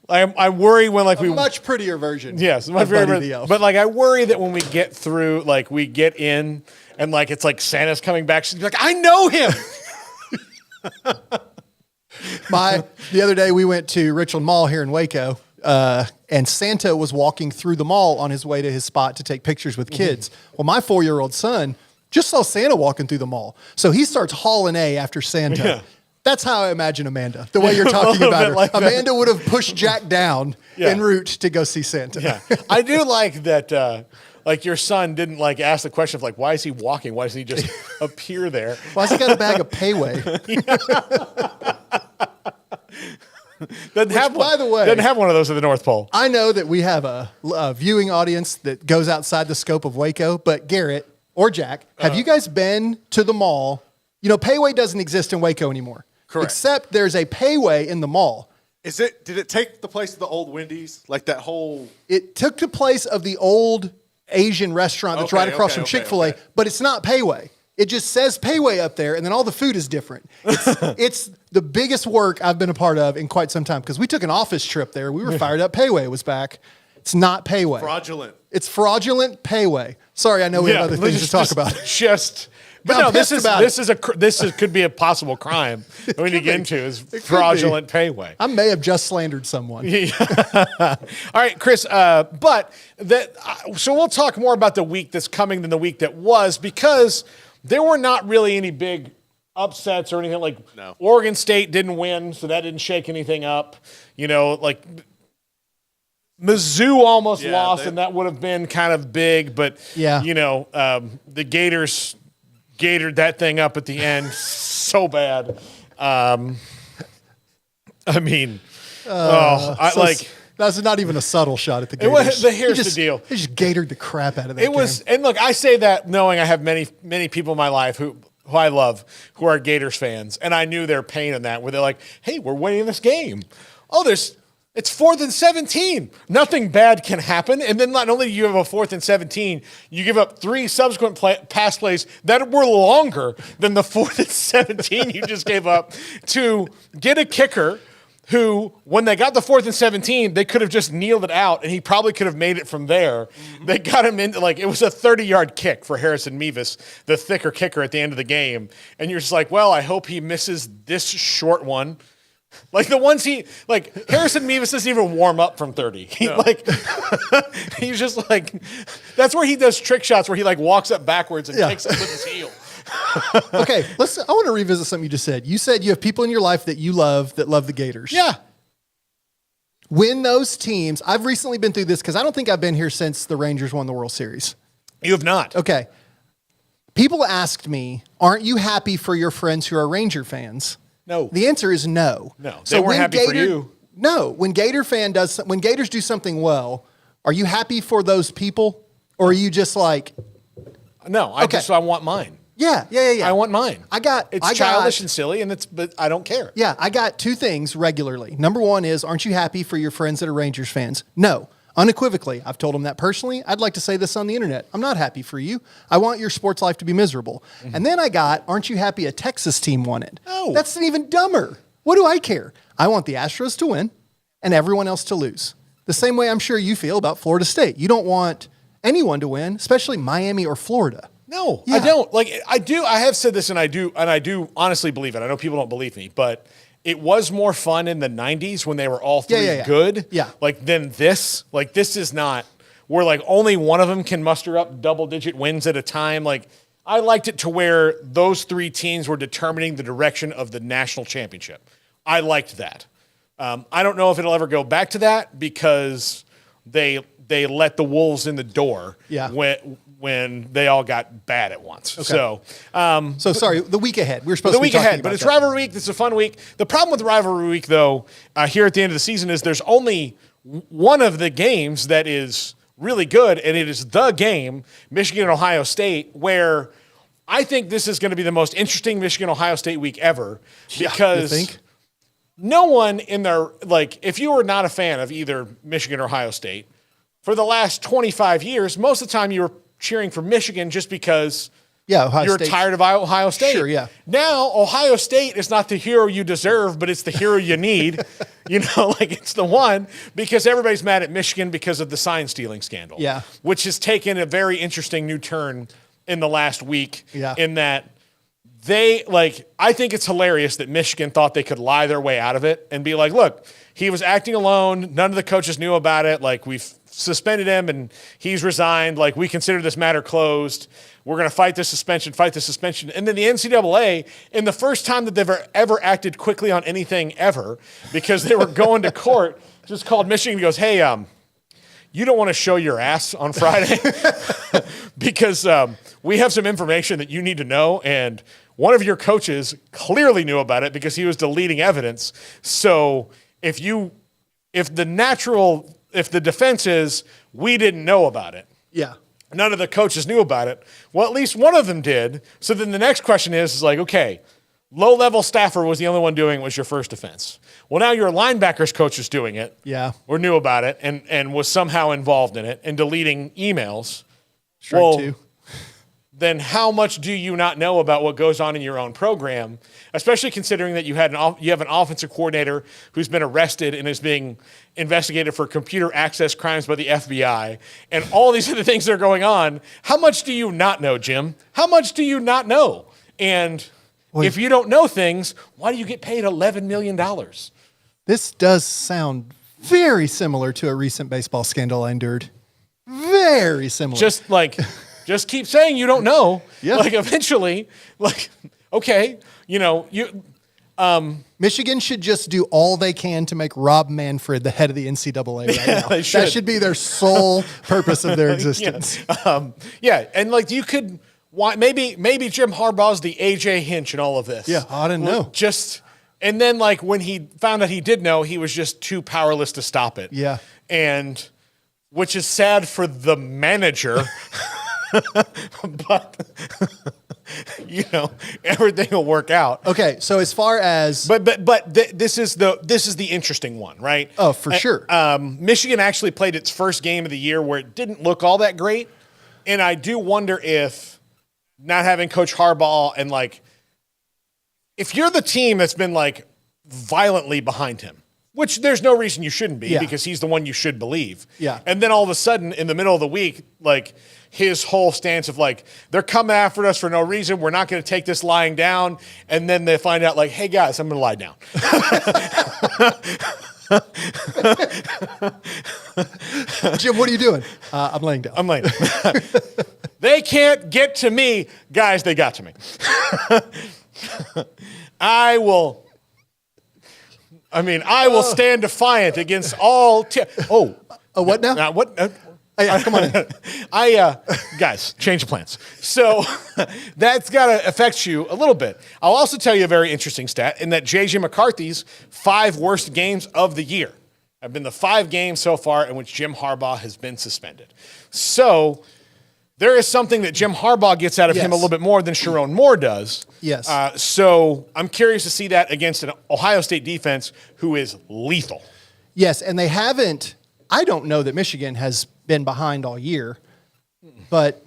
I worry when A much prettier version. Yes, of Buddy the Elf. But I worry that when we get through, we get in and it's like Santa's coming back. She's like, I know him. The other day we went to Richland Mall here in Waco, and Santa was walking through the mall on his way to his spot to take pictures with kids. Well, my 4-year-old son just saw Santa walking through the mall, so he starts hauling A after Santa. Yeah. That's how I imagine Amanda, the way you're talking about her. Amanda would have pushed Jack down en route to go see Santa. Yeah. I do like that, your son didn't ask the question of why is he walking? Why doesn't he just appear there? Why's he got a bag of Payway? Doesn't have one of those at the North Pole. I know that we have a viewing audience that goes outside the scope of Waco, but Garrett or Jack, have you guys been to the mall? You know, Payway doesn't exist in Waco anymore. Correct. Except there's a Payway in the mall. Did it take the place of the old Wendy's? That whole... It took the place of the old Asian restaurant that's right across from Chick-fil-A, but it's not Payway. It just says Payway up there, and then all the food is different. It's the biggest work I've been a part of in quite some time, because we took an office trip there. We were fired up. Payway was back. It's not Payway. Fraudulent. It's fraudulent Payway. Sorry, I know we have other things to talk about. This could be a possible crime that we need to get into is fraudulent Payway. I may have just slandered someone. All right, Chris. So we'll talk more about the week that's coming than the week that was, because there were not really any big upsets or anything. No. Oregon State didn't win, so that didn't shake anything up. Mizzou almost lost, and that would have been kind of big, but the Gators gatored that thing up at the end so bad. That's not even a subtle shot at the Gators. Here's the deal. He just gatored the crap out of that game. And look, I say that knowing I have many, many people in my life who I love who are Gators fans, and I knew their pain in that, where they're like, hey, we're winning this game. It's 4th and 17. Nothing bad can happen. And then not only do you have a 4th and 17, you give up 3 subsequent pass plays that were longer than the 4th and 17 you just gave up to get a kicker who, when they got the 4th and 17, they could have just kneeled it out, and he probably could have made it from there. Mm-hmm. They got him into, it was a 30-yard kick for Harrison Mevis, the thicker kicker at the end of the game. And you're just like, well, I hope he misses this short one. The ones Harrison Mevis doesn't even warm up from 30. He's just that's where he does trick shots where he walks up backwards and kicks it with his heel. Okay, I want to revisit something you just said. You said you have people in your life that you love that love the Gators. Yeah. When those teams, I've recently been through this because I don't think I've been here since the Rangers won the World Series. You have not. Okay. People asked me, aren't you happy for your friends who are Ranger fans? No. The answer is no. No. They weren't happy for you. No. When Gators do something well, are you happy for those people? Or are you just No, I want mine. Yeah. I want mine. It's childish and silly, but I don't care. Yeah, I got 2 things regularly. Number 1 is, aren't you happy for your friends that are Rangers fans? No. Unequivocally, I've told him that personally. I'd like to say this on the internet. I'm not happy for you. I want your sports life to be miserable. And then I got, aren't you happy a Texas team won it? No. That's even dumber. What do I care? I want the Astros to win and everyone else to lose. The same way I'm sure you feel about Florida State. You don't want anyone to win, especially Miami or Florida. No, Yeah. I don't. Like, I do. I have said this, and I do honestly believe it. I know people don't believe me, but it was more fun in the 90s when they were all three good. Yeah. Like, than this. Like, this is not where, like, only one of them can muster up double-digit wins at a time. Like, I liked it to where those three teams were determining the direction of the national championship. I liked that. I don't know if it'll ever go back to that because they let the wolves in the door when they all got bad at once. Okay. So sorry, the week ahead. We're supposed to be talking talking but about it's that. Rivalry Week. This is a fun week. The problem with Rivalry Week, though, here at the end of the season is there's only one of the games that is really good, and it is the game, Michigan and Ohio State, where I think this is going to be the most interesting Michigan-Ohio State week ever because you think? No one in their, like, if you were not a fan of either Michigan or Ohio State, for the last 25 years, most of the time you were cheering for Michigan just because you're tired of Ohio State. Sure, yeah. Now, Ohio State is not the hero you deserve, but it's the hero you need. Like, it's the one because everybody's mad at Michigan because of the sign stealing scandal. Yeah. Which has taken a very interesting new turn in the last week. Yeah. In that I think it's hilarious that Michigan thought they could lie their way out of it and be like, look, he was acting alone. None of the coaches knew about it. Like, we've suspended him and he's resigned. Like, we consider this matter closed. We're going to fight this suspension. And then the NCAA, in the first time that they've ever acted quickly on anything ever, because they were going to court, just called Michigan and goes, hey, you don't want to show your ass on Friday because we have some information that you need to know, and one of your coaches clearly knew about it because he was deleting evidence. So if the defense is we didn't know about it, none of the coaches knew about it, well, at least one of them did. So then the next question is like, okay, low-level staffer was the only one doing it, was your first offense. Well, now your linebackers coach is doing it, or knew about it, and was somehow involved in it and deleting emails. Strike two. Then how much do you not know about what goes on in your own program, especially considering that you have an offensive coordinator who's been arrested and is being investigated for computer access crimes by the FBI and all these other things that are going on? How much do you not know, Jim? How much do you not know? And if you don't know things, why do you get paid $11 million? This does sound very similar to a recent baseball scandal I endured. Very similar. Just keep saying you don't know. Yeah. Like, eventually, like, okay, Michigan should just do all they can to make Rob Manfred the head of the NCAA right now. They should. That should be their sole purpose of their existence. And like you could, maybe Jim Harbaugh's the AJ Hinch in all of this. Yeah, I didn't know. And then like when he found out he did know, he was just too powerless to stop it. Yeah. And which is sad for the manager. But everything will work out. Okay, so as far as this is the interesting one, right? Oh, for sure. Michigan actually played its first game of the year where it didn't look all that great, and I do wonder if not having Coach Harbaugh and like if you're the team that's been like violently behind him, which there's no reason you shouldn't be because he's the one you should believe. Yeah. And then all of a sudden in the middle of the week, like his whole stance of like, they're coming after us for no reason. We're not going to take this lying down. And then they find out like, hey guys, I'm going to lie down. Jim, what are you doing? I'm laying down. I'm laying down. They can't get to me. Guys, they got to me. I will stand defiant against all. What now? What? Come on in. Guys, change the plans. So that's got to affect you a little bit. I'll also tell you a very interesting stat in that J.J. McCarthy's 5 worst games of the year have been the 5 games so far in which Jim Harbaugh has been suspended. So there is something that Jim Harbaugh gets out of him a little bit more than Sharon Moore does. Yes. So I'm curious to see that against an Ohio State defense who is lethal. Yes, and they haven't. I don't know that Michigan has been behind all year, but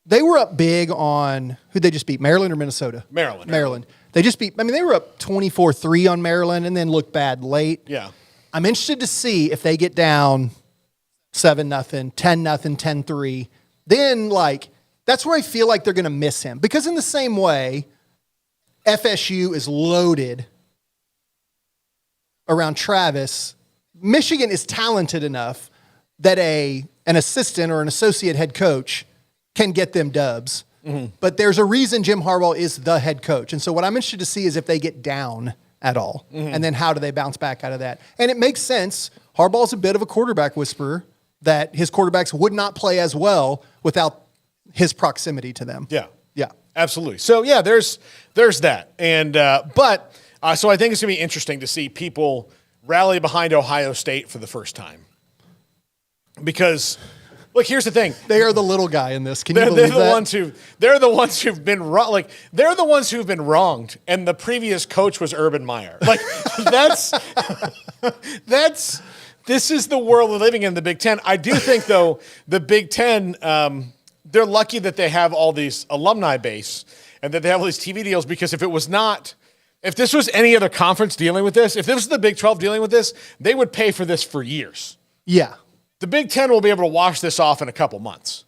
they were up big on who'd they just beat? Maryland or Minnesota? Maryland. They just beat, they were up 24-3 on Maryland and then looked bad late. Yeah. I'm interested to see if they get down 7-0, 10-0, 10-3. Then, that's where I feel like they're going to miss him. Because in the same way, FSU is loaded around Travis. Michigan is talented enough that an assistant or an associate head coach can get them dubs. Mm-hmm. But there's a reason Jim Harbaugh is the head coach. And so what I'm interested to see is if they get down at all. Mm-hmm. And then how do they bounce back out of that? And it makes sense. Harbaugh's a bit of a quarterback whisperer that his quarterbacks would not play as well without his proximity to them. Yeah. Yeah. Absolutely. So, yeah, there's that. And so I think it's going to be interesting to see people rally behind Ohio State for the first time. Because – look, here's the thing. They are the little guy in this. Can you believe that? They're the ones who've been wrong. They're the ones who've been wronged, and the previous coach was Urban Meyer. This is the world we're living in, the Big Ten. I do think, though, the Big Ten, they're lucky that they have all these alumni base and that they have all these TV deals, because if this was any other conference dealing with this, if this was the Big 12 dealing with this, they would pay for this for years. Yeah. The Big Ten will be able to wash this off in a couple months.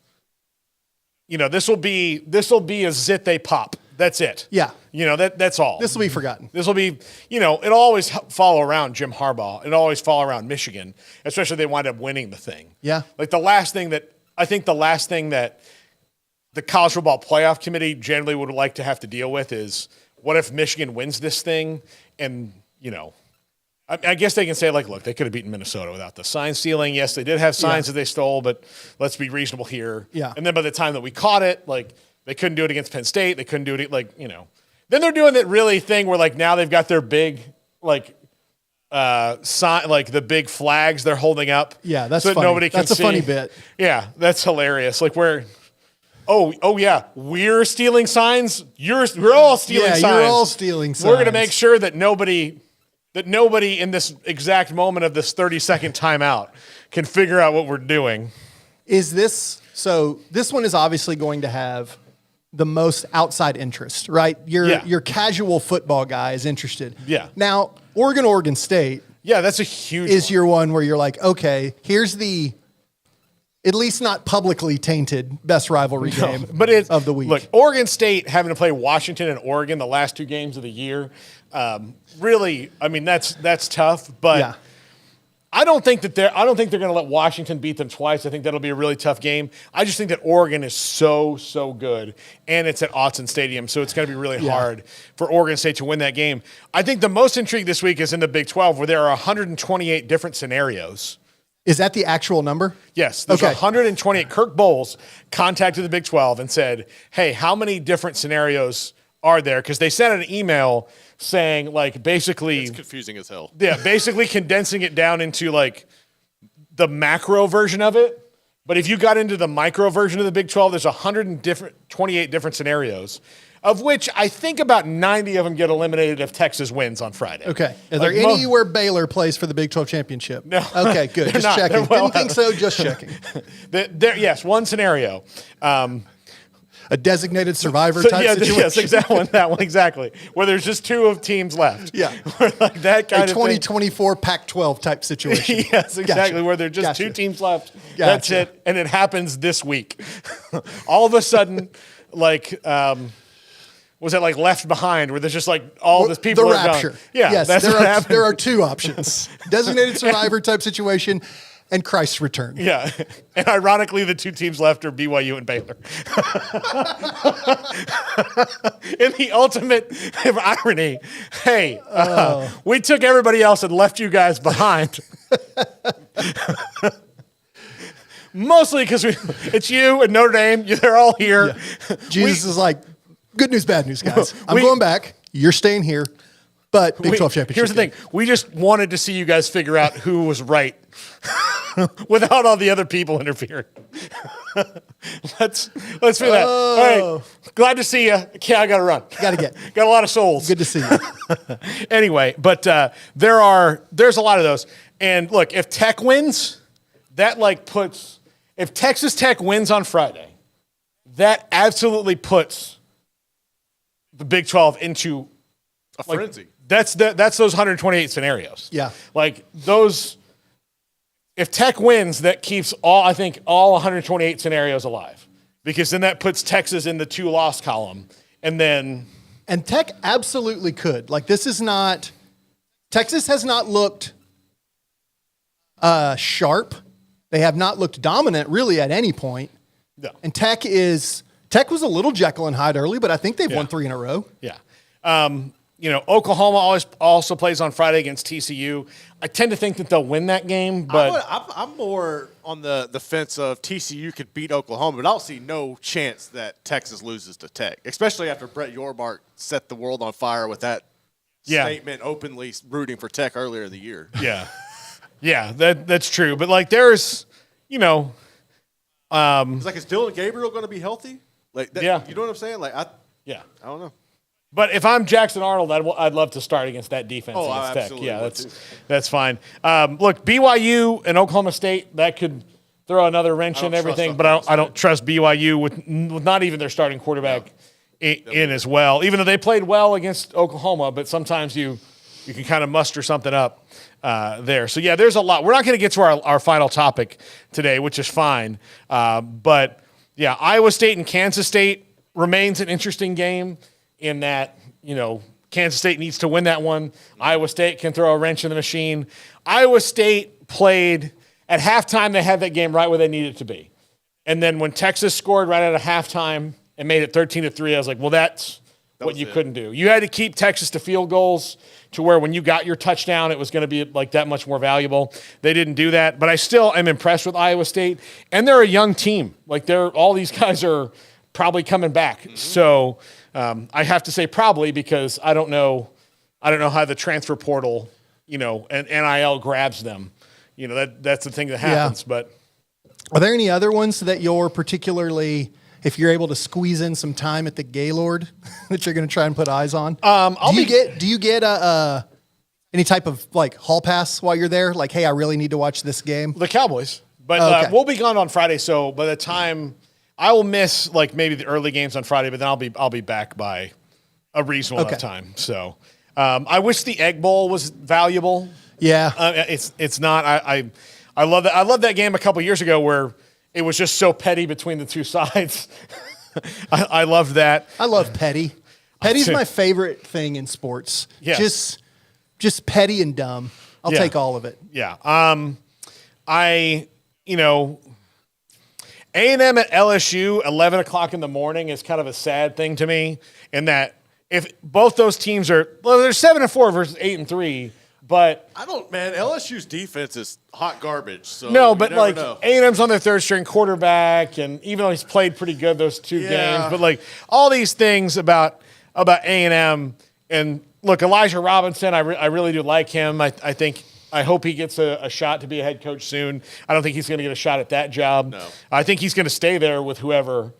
This will be a zit they pop. That's it. Yeah. That's all. This will be forgotten. This will be, it'll always follow around Jim Harbaugh. It'll always follow around Michigan, especially if they wind up winning the thing. Yeah. The last thing that the college football playoff committee generally would like to have to deal with is, what if Michigan wins this thing and, I guess they can say, look, they could have beaten Minnesota without the sign stealing. Yes, they did have signs that they stole, but let's be reasonable here. Yeah. And then by the time that we caught it, they couldn't do it against Penn State. They couldn't do it, Then they're doing that really thing where, now they've got their big, sign, the big flags they're holding up. Yeah, that's so funny. Nobody can that's see. a funny bit. Yeah, that's hilarious. Oh yeah, we're stealing signs. We're all stealing signs. Yeah, you're all stealing signs. We're going to make sure that nobody in this exact moment of this 30-second timeout can figure out what we're doing. This one is obviously going to have the most outside interest, right? Your casual football guy is interested. Yeah. Now, Oregon State. Yeah, that's a huge is your one where you're like, okay, here's the at least not publicly tainted best rivalry game of the week. Look, Oregon State having to play Washington and Oregon the last two games of the year, really, that's tough. But I don't think they're going to let Washington beat them twice. I think that'll be a really tough game. I just think that Oregon is so good, and it's at Autzen Stadium, so it's going to be really hard for Oregon State to win that game. I think the most intrigue this week is in the Big 12, where there are 128 different scenarios. Is that the actual number? Yes. There's 128. Kirk Bowles contacted the Big 12 and said, hey, how many different scenarios are there? Because they sent an email saying, basically... It's confusing as hell. Yeah, basically condensing it down into, the macro version of it. But if you got into the micro version of the Big 12, there's 128 different scenarios, of which I think about 90 of them get eliminated if Texas wins on Friday. Okay. Are there any where Baylor plays for the Big 12 championship? No. Okay, good. Just not. checking. Didn't think so, just checking. Yes, one scenario. A designated survivor type situation. Yes, exactly. That one, exactly. Where there's just two of teams left. Yeah. That kind of 2024 Pac-12 type situation. Yes, exactly. Gotcha. Where there's just two teams left. Gotcha. That's it. And it happens this week. All of a sudden, was it Left Behind, where there's just all these people the are rapture. Gone? Yeah, yes, that's what happened. There are two options: designated survivor type situation, and Christ's return. Yeah, and ironically, the two teams left are BYU and Baylor. In the ultimate irony, hey, we took everybody else and left you guys behind. Mostly because it's you and Notre Dame. They're all here. Yeah. Jesus is like, good news, bad news, guys. I'm going back. You're staying here. But Big 12 championship. Here's the thing. We just wanted to see you guys figure out who was right without all the other people interfering. Let's figure that. All right. Glad to see you. Okay, I got to run. Got a lot of souls. Good to see you. Anyway, but there's a lot of those. And look, if Tech wins, that like puts, if Texas Tech wins on Friday, that absolutely puts the Big 12 into a frenzy. That's those 128 scenarios. Yeah. Like those, if Tech wins, that keeps all 128 scenarios alive, because then that puts Texas in the 2-loss column. And Tech absolutely could. Like, this is not, Texas has not looked sharp. They have not looked dominant really at any point. No. And Tech was a little Jekyll and Hyde early, but I think they've won 3 in a row. Yeah. Oklahoma also plays on Friday against TCU. I tend to think that they'll win that game, but I'm more on the fence of TCU could beat Oklahoma, but I don't see no chance that Texas loses to Tech, especially after Brett Yormark set the world on fire with that statement openly rooting for Tech earlier in the year. Yeah. Yeah, that's true. But like there's, it's like, is Dylan Gabriel going to be healthy? Like that, Yeah. You know what I'm saying? Like I don't know. But if I'm Jackson Arnold, I'd love to start against that defense against Tech. absolutely Yeah, would that's fine. Look, BYU and Oklahoma State, that could throw another wrench in everything, but I don't trust BYU with not even their starting quarterback in as well. Even though they played well against Oklahoma, but sometimes you can kind of muster something up there. So yeah, there's a lot. We're not going to get to our final topic today, which is fine. But yeah, Iowa State and Kansas State remains an interesting game in that, Kansas State needs to win that one. Iowa State can throw a wrench in the machine. Iowa State played at halftime. They had that game right where they needed to be. And then when Texas scored right at a halftime and made it 13-3, I was like, well, that's what you couldn't do. You had to keep Texas to field goals to where when you got your touchdown, it was going to be like that much more valuable. They didn't do that. But I still am impressed with Iowa State. And they're a young team. Like all these guys are probably coming back. Mm-hmm. So I have to say probably because I don't know how the transfer portal, and NIL grabs them. That's the thing that happens. Yeah. But are there any other ones that you're particularly, if you're able to squeeze in some time at the Gaylord, that you're going to try and put eyes on? Do you get any type of like hall pass while you're there? Like, hey, I really need to watch this game. The Cowboys, but we'll be gone on Friday. So by the time I will miss like maybe the early games on Friday, but then I'll be back by a reasonable enough time. So I wish the Egg Bowl was valuable. Yeah, it's not. I love that. I loved that game a couple years ago where it was just so petty between the two sides. I loved that. I love petty. Petty's my favorite thing in sports. Yes. Just petty and dumb. I'll take all of it. Yeah. A&M at LSU, 11 o'clock in the morning is kind of a sad thing to me in that if both those teams they're 7-4 versus 8-3, but LSU's defense is hot garbage. So no, but like A&M's on their third string quarterback, and even though he's played pretty good those two games, but like all these things about A&M, and look, Elijah Robinson, I really do like him. I hope he gets a shot to be a head coach soon. I don't think he's going to get a shot at that job. No. I think he's going to stay there with whoever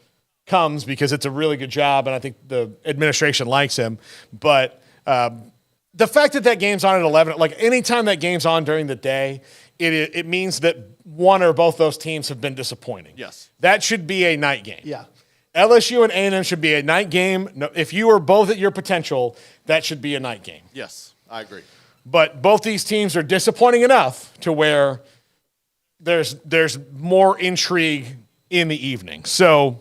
comes because it's a really good job, and I think the administration likes him. But the fact that game's on at 11, like anytime that game's on during the day, it means that one or both those teams have been disappointing. Yes. That should be a night game. Yeah. LSU and A&M should be a night game. No, if you are both at your potential, that should be a night game. Yes, I agree. But both these teams are disappointing enough to where there's more intrigue in the evening. So,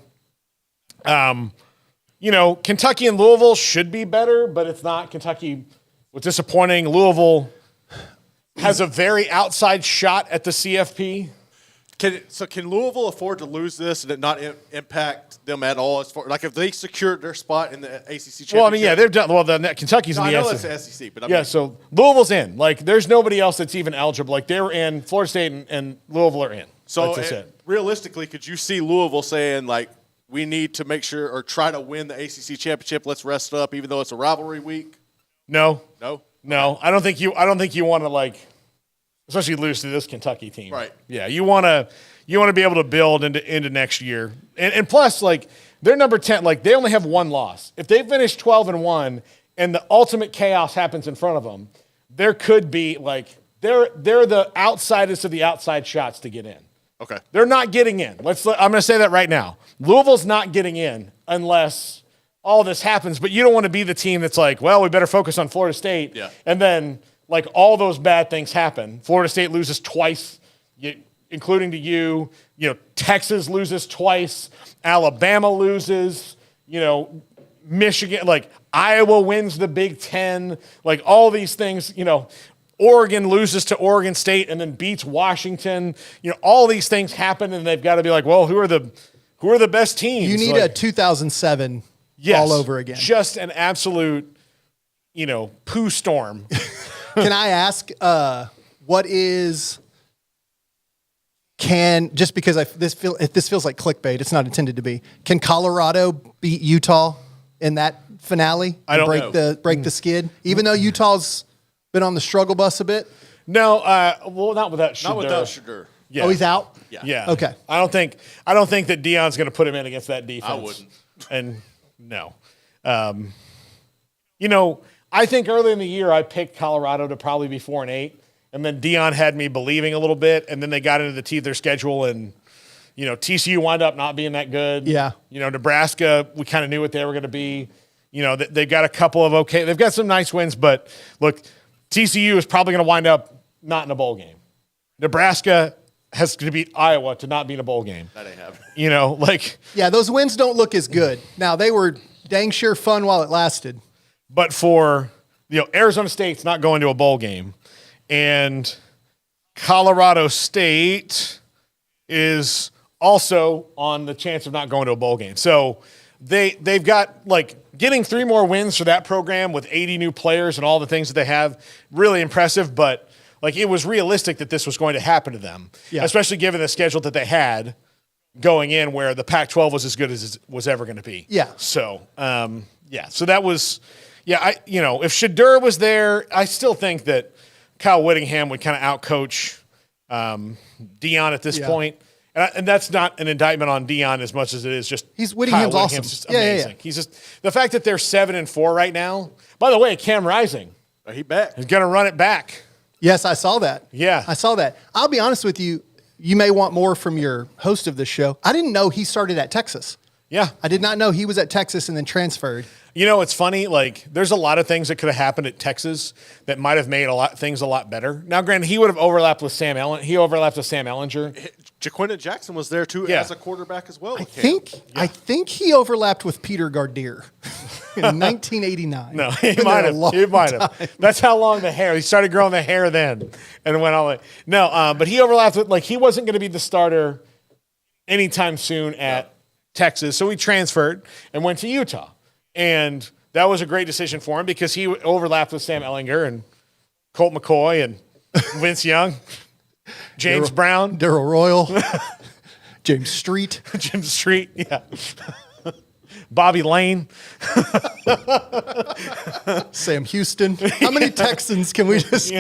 Kentucky and Louisville should be better, but it's not. Kentucky was disappointing. Louisville has a very outside shot at the CFP. Can Louisville afford to lose this and it not impact them at all? As far like if they secured their spot in the ACC championship? Well, I mean, they're done. Well, Kentucky's in the SEC. I know SEC. it's the SEC, but so Louisville's in. Like, there's nobody else that's even eligible. Like, they're in. Florida State and Louisville are in. So that's it. Realistically, could you see Louisville saying like, we need to make sure or try to win the ACC championship? Let's rest up, even though it's a rivalry week. No. I don't think you want to like. Especially lose to this Kentucky team. Right. Yeah, you want to be able to build into next year. And plus, like, they're number 10. Like, they only have one loss. If they finish 12-1 and the ultimate chaos happens in front of them, there could be, like, they're the outsiders of the outside shots to get in. Okay. They're not getting in. I'm going to say that right now. Louisville's not getting in unless all this happens. But you don't want to be the team that's like, well, we better focus on Florida State. Yeah. And then, like, all those bad things happen. Florida State loses twice, including to you. You know, Texas loses twice. Alabama loses. You know, Michigan, like, Iowa wins the Big Ten. Like, all these things, you know. Oregon loses to Oregon State and then beats Washington. You know, all these things happen, and they've got to be like, well, who are the best teams? You need a 2007 all over again. Just an absolute, you know, poo storm. Can I ask, just because if this feels like clickbait, it's not intended to be. Can Colorado beat Utah in that finale? I don't know. Break the skid, even though Utah's been on the struggle bus a bit. No, well, not without Shedeur. Not without Shedeur. Yeah. Oh, he's out? Yeah. Okay. I don't think that Deion's going to put him in against that defense. I wouldn't. And no. You know, I think early in the year I picked Colorado to probably be 4-8, and then Deion had me believing a little bit, and then they got into the teeth of their schedule, and you know, TCU wound up not being that good. Yeah. You know, Nebraska, we kind of knew what they were going to be. You know, they've got a couple of they've got some nice wins, but look, TCU is probably going to wind up not in a bowl game. Nebraska has to beat Iowa to not be in a bowl game. That ain't happening. You know, like. Yeah, those wins don't look as good. Now, they were dang sure fun while it lasted. But for, you know, Arizona State's not going to a bowl game. And Colorado State is also on the chance of not going to a bowl game. So they've got, like, getting 3 more wins for that program with 80 new players and all the things that they have, really impressive. But, like, it was realistic that this was going to happen to them, especially given the schedule that they had going in where the Pac-12 was as good as it was ever going to be. Yeah. So, so that was, if Shedeur was there, I still think that Kyle Whittingham would kind of outcoach Deion at this point. And that's not an indictment on Deion as much as it is just Whittingham's awesome. Just amazing. Yeah. He's just the fact that they're 7-4 right now. By the way, Cam Rising, He back. He's going to run it back. Yes, I saw that. Yeah, I saw that. I'll be honest with you. You may want more from your host of this show. I didn't know he started at Texas. Yeah, I did not know he was at Texas and then transferred. You know, it's funny. Like, there's a lot of things that could have happened at Texas that might have made things a lot better. Now, granted, he would have overlapped with Sam Ellen. He overlapped with Sam Ellinger. Jaquinta Jackson was there too as a quarterback as well. I think he overlapped with Peter Gardier in 1989. No, he might have. He might have. That's how long the hair. He started growing the hair then, and went all the way. No, but he overlapped with, like, he wasn't going to be the starter anytime soon at Texas, so he transferred and went to Utah. And that was a great decision for him because he overlapped with Sam Ellinger and Colt McCoy and Vince Young, James Brown, Darryl Royal, James Street, Jim Street, Bobby Lane, Sam Houston. How many Texans can we just?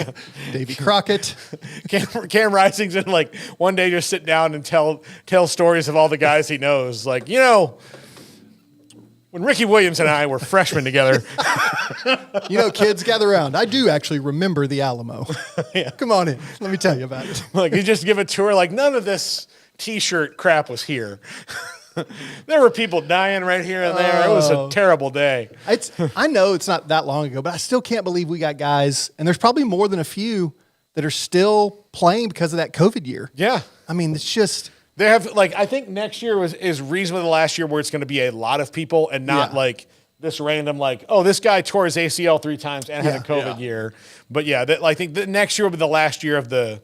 Davy Crockett, Cam Rising's in, like, one day just sit down and tell stories of all the guys he knows. Like, you know, when Ricky Williams and I were freshmen together. You know, kids, gather around. I do actually remember the Alamo. Come on in. Let me tell you about it. Like, you just give a tour, like, none of this T-shirt crap was here. There were people dying right here and there. It was a terrible day. I know it's not that long ago, but I still can't believe we got guys, and there's probably more than a few that are still playing because of that COVID year. Yeah. I mean, it's just... They have, like, I think next year is reasonably the last year where it's going to be a lot of people and not like this random, like, oh, this guy tore his ACL 3 times and had a COVID year. But I think the next year will be the last year of the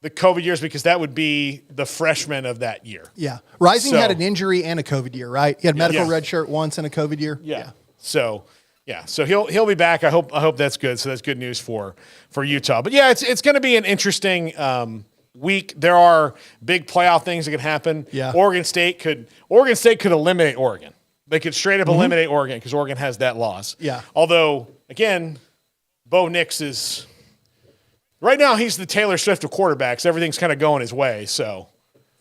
COVID years because that would be the freshman of that year. Yeah. Rising had an injury and a COVID year, right? He had medical red shirt once and a COVID year. Yeah. So he'll be back. I hope that's good. So that's good news for Utah. But yeah, it's going to be an interesting week. There are big playoff things that could happen. Yeah. Oregon State could eliminate Oregon. They could straight up eliminate Oregon because Oregon has that loss. Yeah. Although, again, Bo Nix is right now he's the Taylor Swift of quarterbacks. Everything's kind of going his way. So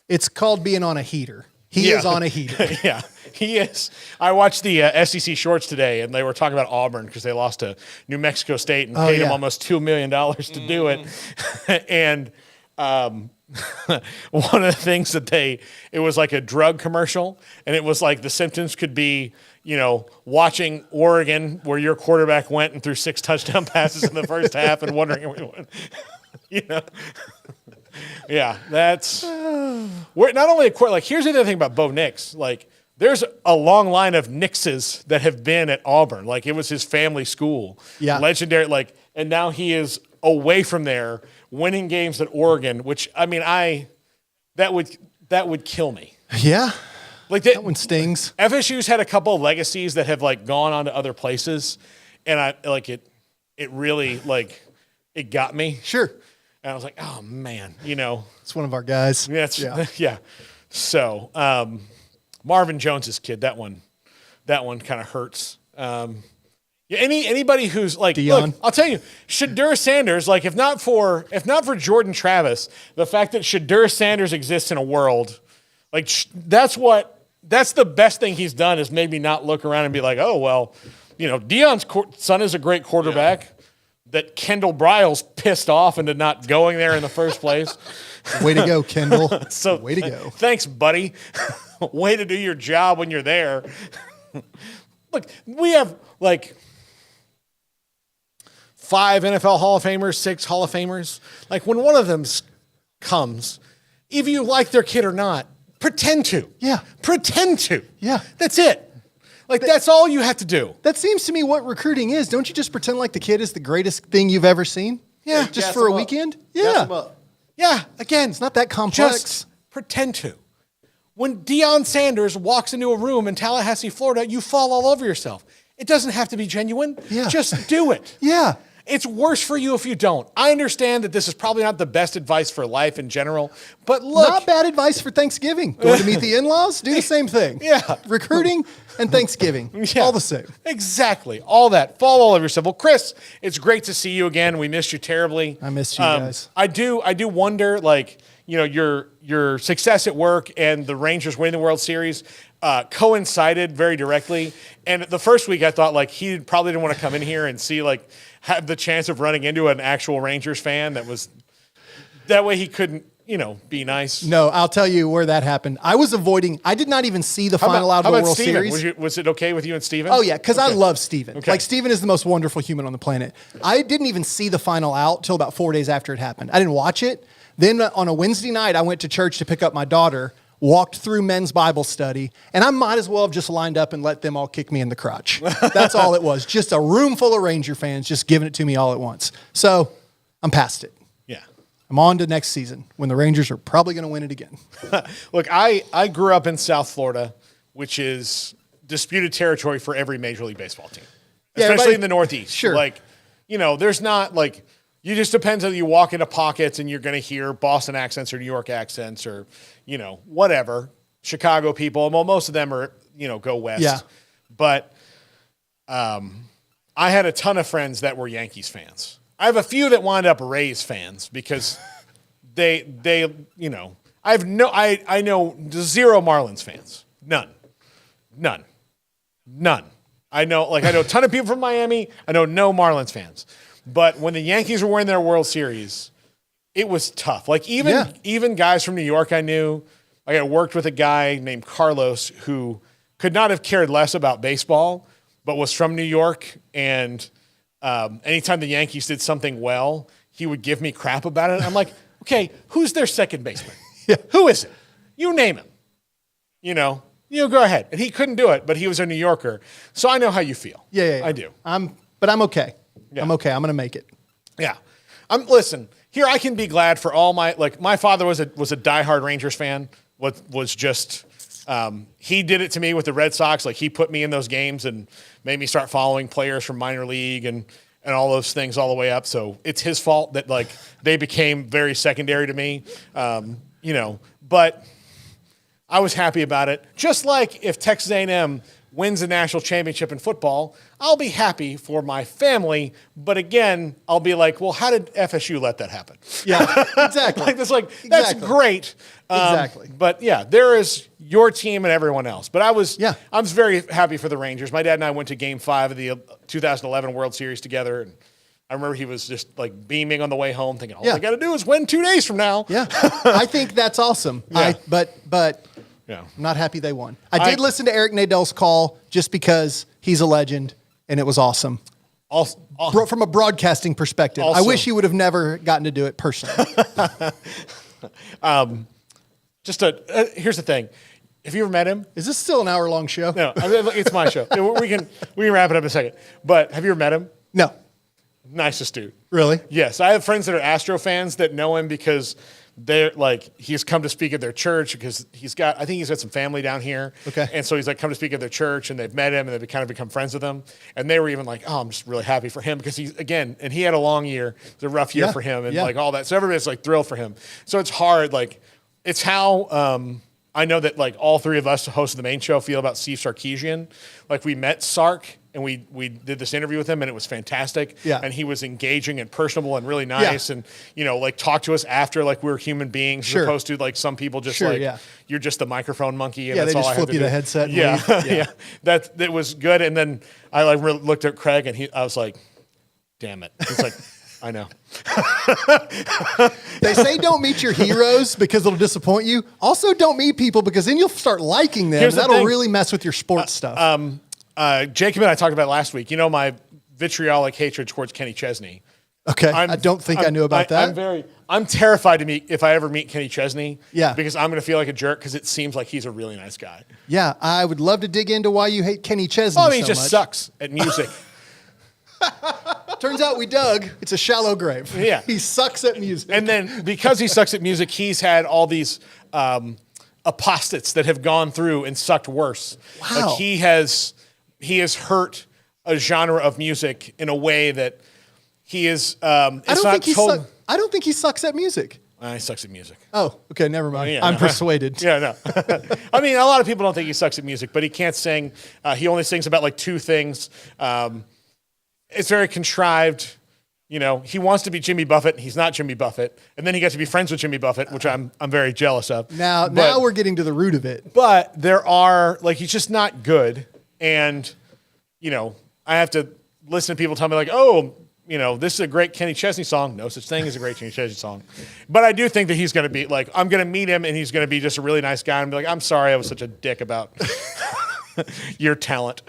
it's called being on a heater. He is on a heater. Yeah. He is. I watched the SEC shorts today, and they were talking about Auburn because they lost to New Mexico State and paid them almost $2 million to do it. And one of the things that it was like a drug commercial, and it was like the symptoms could be, watching Oregon where your quarterback went and threw 6 touchdown passes in the first half and wondering, Yeah, that's we're not only here's the other thing about Bo Nix. Like, there's a long line of Nixes that have been at Auburn. Like, it was his family school. Yeah. Legendary. And now he is away from there, winning games at Oregon, which, I mean, that would kill me. Yeah. Like, that one stings. FSU's had a couple of legacies that have gone on to other places, and it really it got me. Sure. And I was like, oh man, It's one of our guys. Yeah. So Marvin Jones's kid, that one kind of hurts. Anybody who's Dion. Look, I'll tell you, Shadur Sanders, if not for Jordan Travis, the fact that Shadur Sanders exists in a world, that's the best thing he's done, is made me not look around and be like, oh well, Dion's son is a great quarterback. Yeah. That Kendall Bryles pissed off into not going there in the first place. Way to go, Kendall. Way to go. Thanks, buddy. Way to do your job when you're there. Look, we have 5 NFL Hall of Famers, 6 Hall of Famers. When one of them comes, if you like their kid or not, pretend to. Yeah. Pretend to. Yeah. That's it. That's all you have to do. That seems to me what recruiting is. Don't you just pretend like the kid is the greatest thing you've ever seen? Yeah. Just for a weekend? Yeah. Yeah. Again, it's not that complex. Just pretend to. When Deion Sanders walks into a room in Tallahassee, Florida, you fall all over yourself. It doesn't have to be genuine. Yeah. Just do it. Yeah. It's worse for you if you don't. I understand that this is probably not the best advice for life in general, but look. Not bad advice for Thanksgiving. Going to meet the in-laws? Do the same thing. Yeah. Recruiting and Thanksgiving. Yeah. All the same. Exactly. All that. Fall all over yourself. Well, Chris, it's great to see you again. We missed you terribly. I missed you guys. I do wonder, your success at work and the Rangers winning the World Series coincided very directly. And the first week I thought he probably didn't want to come in here and see have the chance of running into an actual Rangers fan that way he couldn't, be nice. No, I'll tell you where that happened. I did not even see the final out of the World Steven? Series. Was it okay with you and Steven? Oh yeah, because I love Steven. Okay. Steven is the most wonderful human on the planet. I didn't even see the final out till about 4 days after it happened. I didn't watch it. Then on a Wednesday night, I went to church to pick up my daughter, walked through men's Bible study, and I might as well have just lined up and let them all kick me in the crotch. That's all it was. Just a room full of Ranger fans just giving it to me all at once. So I'm past it. Yeah. I'm on to next season when the Rangers are probably going to win it again. Look, I grew up in South Florida, which is disputed territory for every Major League Baseball team, especially in the Northeast. Sure. There's not you just depends on you walk into pockets and you're going to hear Boston accents or New York accents or, whatever. Chicago people. Well, most of them are, go west. Yeah. But I had a ton of friends that were Yankees fans. I have a few that wind up Rays fans because I know 0 Marlins fans. None. I know a ton of people from Miami. I know no Marlins fans. But when the Yankees were winning their World Series, it was tough. Even guys from New York I knew. I worked with a guy named Carlos who could not have cared less about baseball, but was from New York. And anytime the Yankees did something well, he would give me crap about it. I'm like, okay, who's their second baseman? Yeah. Who is it? You name him. Go ahead. And he couldn't do it, but he was a New Yorker. So I know how you feel. Yeah. I do. But I'm okay. Yeah. I'm okay. I'm going to make it. Yeah. Listen, here I can be glad for all my father was a diehard Rangers fan. Was just, he did it to me with the Red Sox. He put me in those games and made me start following players from minor league and all those things all the way up. So it's his fault that they became very secondary to me. But I was happy about it. Just like if Texas A&M wins a national championship in football, I'll be happy for my family. But again, I'll be like, well, how did FSU let that happen? Yeah, exactly. That's Exactly. great. Exactly. But yeah, there is your team and everyone else. But I was very happy for the Rangers. My dad and I went to Game 5 of the 2011 World Series together, and I remember he was just like beaming on the way home, thinking, all I got to do is win 2 days from now. Yeah, I think that's awesome. Yeah. But I'm not happy they won. I did listen to Eric Nadell's call just because he's a legend, and it was awesome. From a broadcasting perspective, I wish he would have never gotten to do it personally. Here's the thing. Have you ever met him? Is this still an hour-long show? No, it's my show. We can wrap it up in a second. But have you ever met him? No. Nicest dude. Really? Yes. I have friends that are Astro fans that know him because they're like, he's come to speak at their church because I think he's got some family down here. Okay. And so he's like come to speak at their church, and they've met him and they've kind of become friends with him. And they were even like, oh, I'm just really happy for him because and he had a long year. It was a rough year for him and like all that. So everybody's like thrilled for him. So it's hard. Like it's how, I know that like all three of us, the hosts of the main show, feel about Steve Sarkisian. Like we met Sark and we did this interview with him, and it was fantastic. Yeah. And he was engaging and personable and really nice, and like talked to us after like we were human beings, as opposed to like some people just you're just the microphone monkey. And that's they all just I have flip to you do. the headset. And Yeah, leave. yeah. That was good. And then I like really looked at Craig, and I was like, damn it. It's like. I know. They say don't meet your heroes because it'll disappoint you. Also, don't meet people because then you'll start liking them. That'll really mess with your sports stuff. Jacob and I talked about it last week. You know my vitriolic hatred towards Kenny Chesney. Okay, I don't think I knew about that. I'm terrified to meet if I ever meet Kenny Chesney. Yeah, because I'm going to feel like a jerk because it seems like he's a really nice guy. Yeah, I would love to dig into why you hate Kenny Chesney. Oh, I mean, he just sucks at music. Turns out we dug. It's a shallow grave. Yeah. He sucks at music. And then because he sucks at music, he's had all these apostates that have gone through and sucked worse. Wow. Like he has hurt a genre of music in a way that he is. I don't think he sucks at music. He sucks at music. Oh, okay, never mind. Yeah, I'm persuaded. Yeah, no. I mean, a lot of people don't think he sucks at music, but he can't sing. He only sings about like 2 things. It's very contrived. You know, he wants to be Jimmy Buffett. He's not Jimmy Buffett. And then he got to be friends with Jimmy Buffett, which I'm very jealous of. Now we're getting to the root of it. But there are, like, he's just not good. And, you know, I have to listen to people tell me, like, oh, you know, this is a great Kenny Chesney song. No such thing as a great Kenny Chesney song. But I do think that he's going to be, like, I'm going to meet him and he's going to be just a really nice guy and be like, I'm sorry I was such a dick about your talent.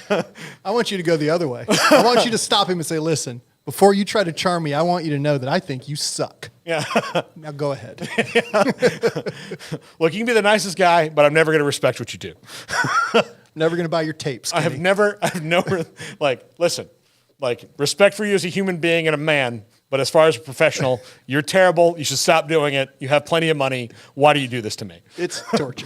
I want you to go the other way. I want you to stop him and say, listen, before you try to charm me, I want you to know that I think you suck. Yeah. Now go ahead. Look, you can be the nicest guy, but I'm never going to respect what you do. Never going to buy your tapes. I have never, like, listen, like, respect for you as a human being and a man, but as far as a professional, you're terrible. You should stop doing it. You have plenty of money. Why do you do this to me? It's torture.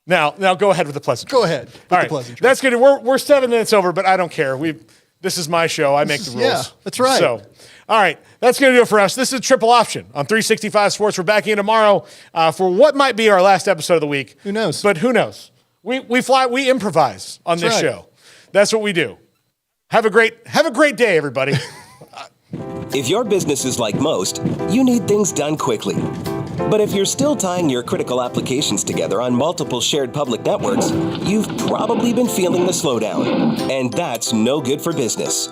Now go ahead with the pleasantry. Go ahead with the pleasantry. That's good. We're 7 minutes over, but I don't care. This is my show. I make the rules. Yeah, that's right. So, all right, that's going to do it for us. This is Triple Option on 365 Sports. We're back in tomorrow for what might be our last episode of the week. Who knows? But who knows? We improvise on this show. That's what we do. Have a great day, everybody. If your business is like most, you need things done quickly. But if you're still tying your critical applications together on multiple shared public networks, you've probably been feeling the slowdown. And that's no good for business.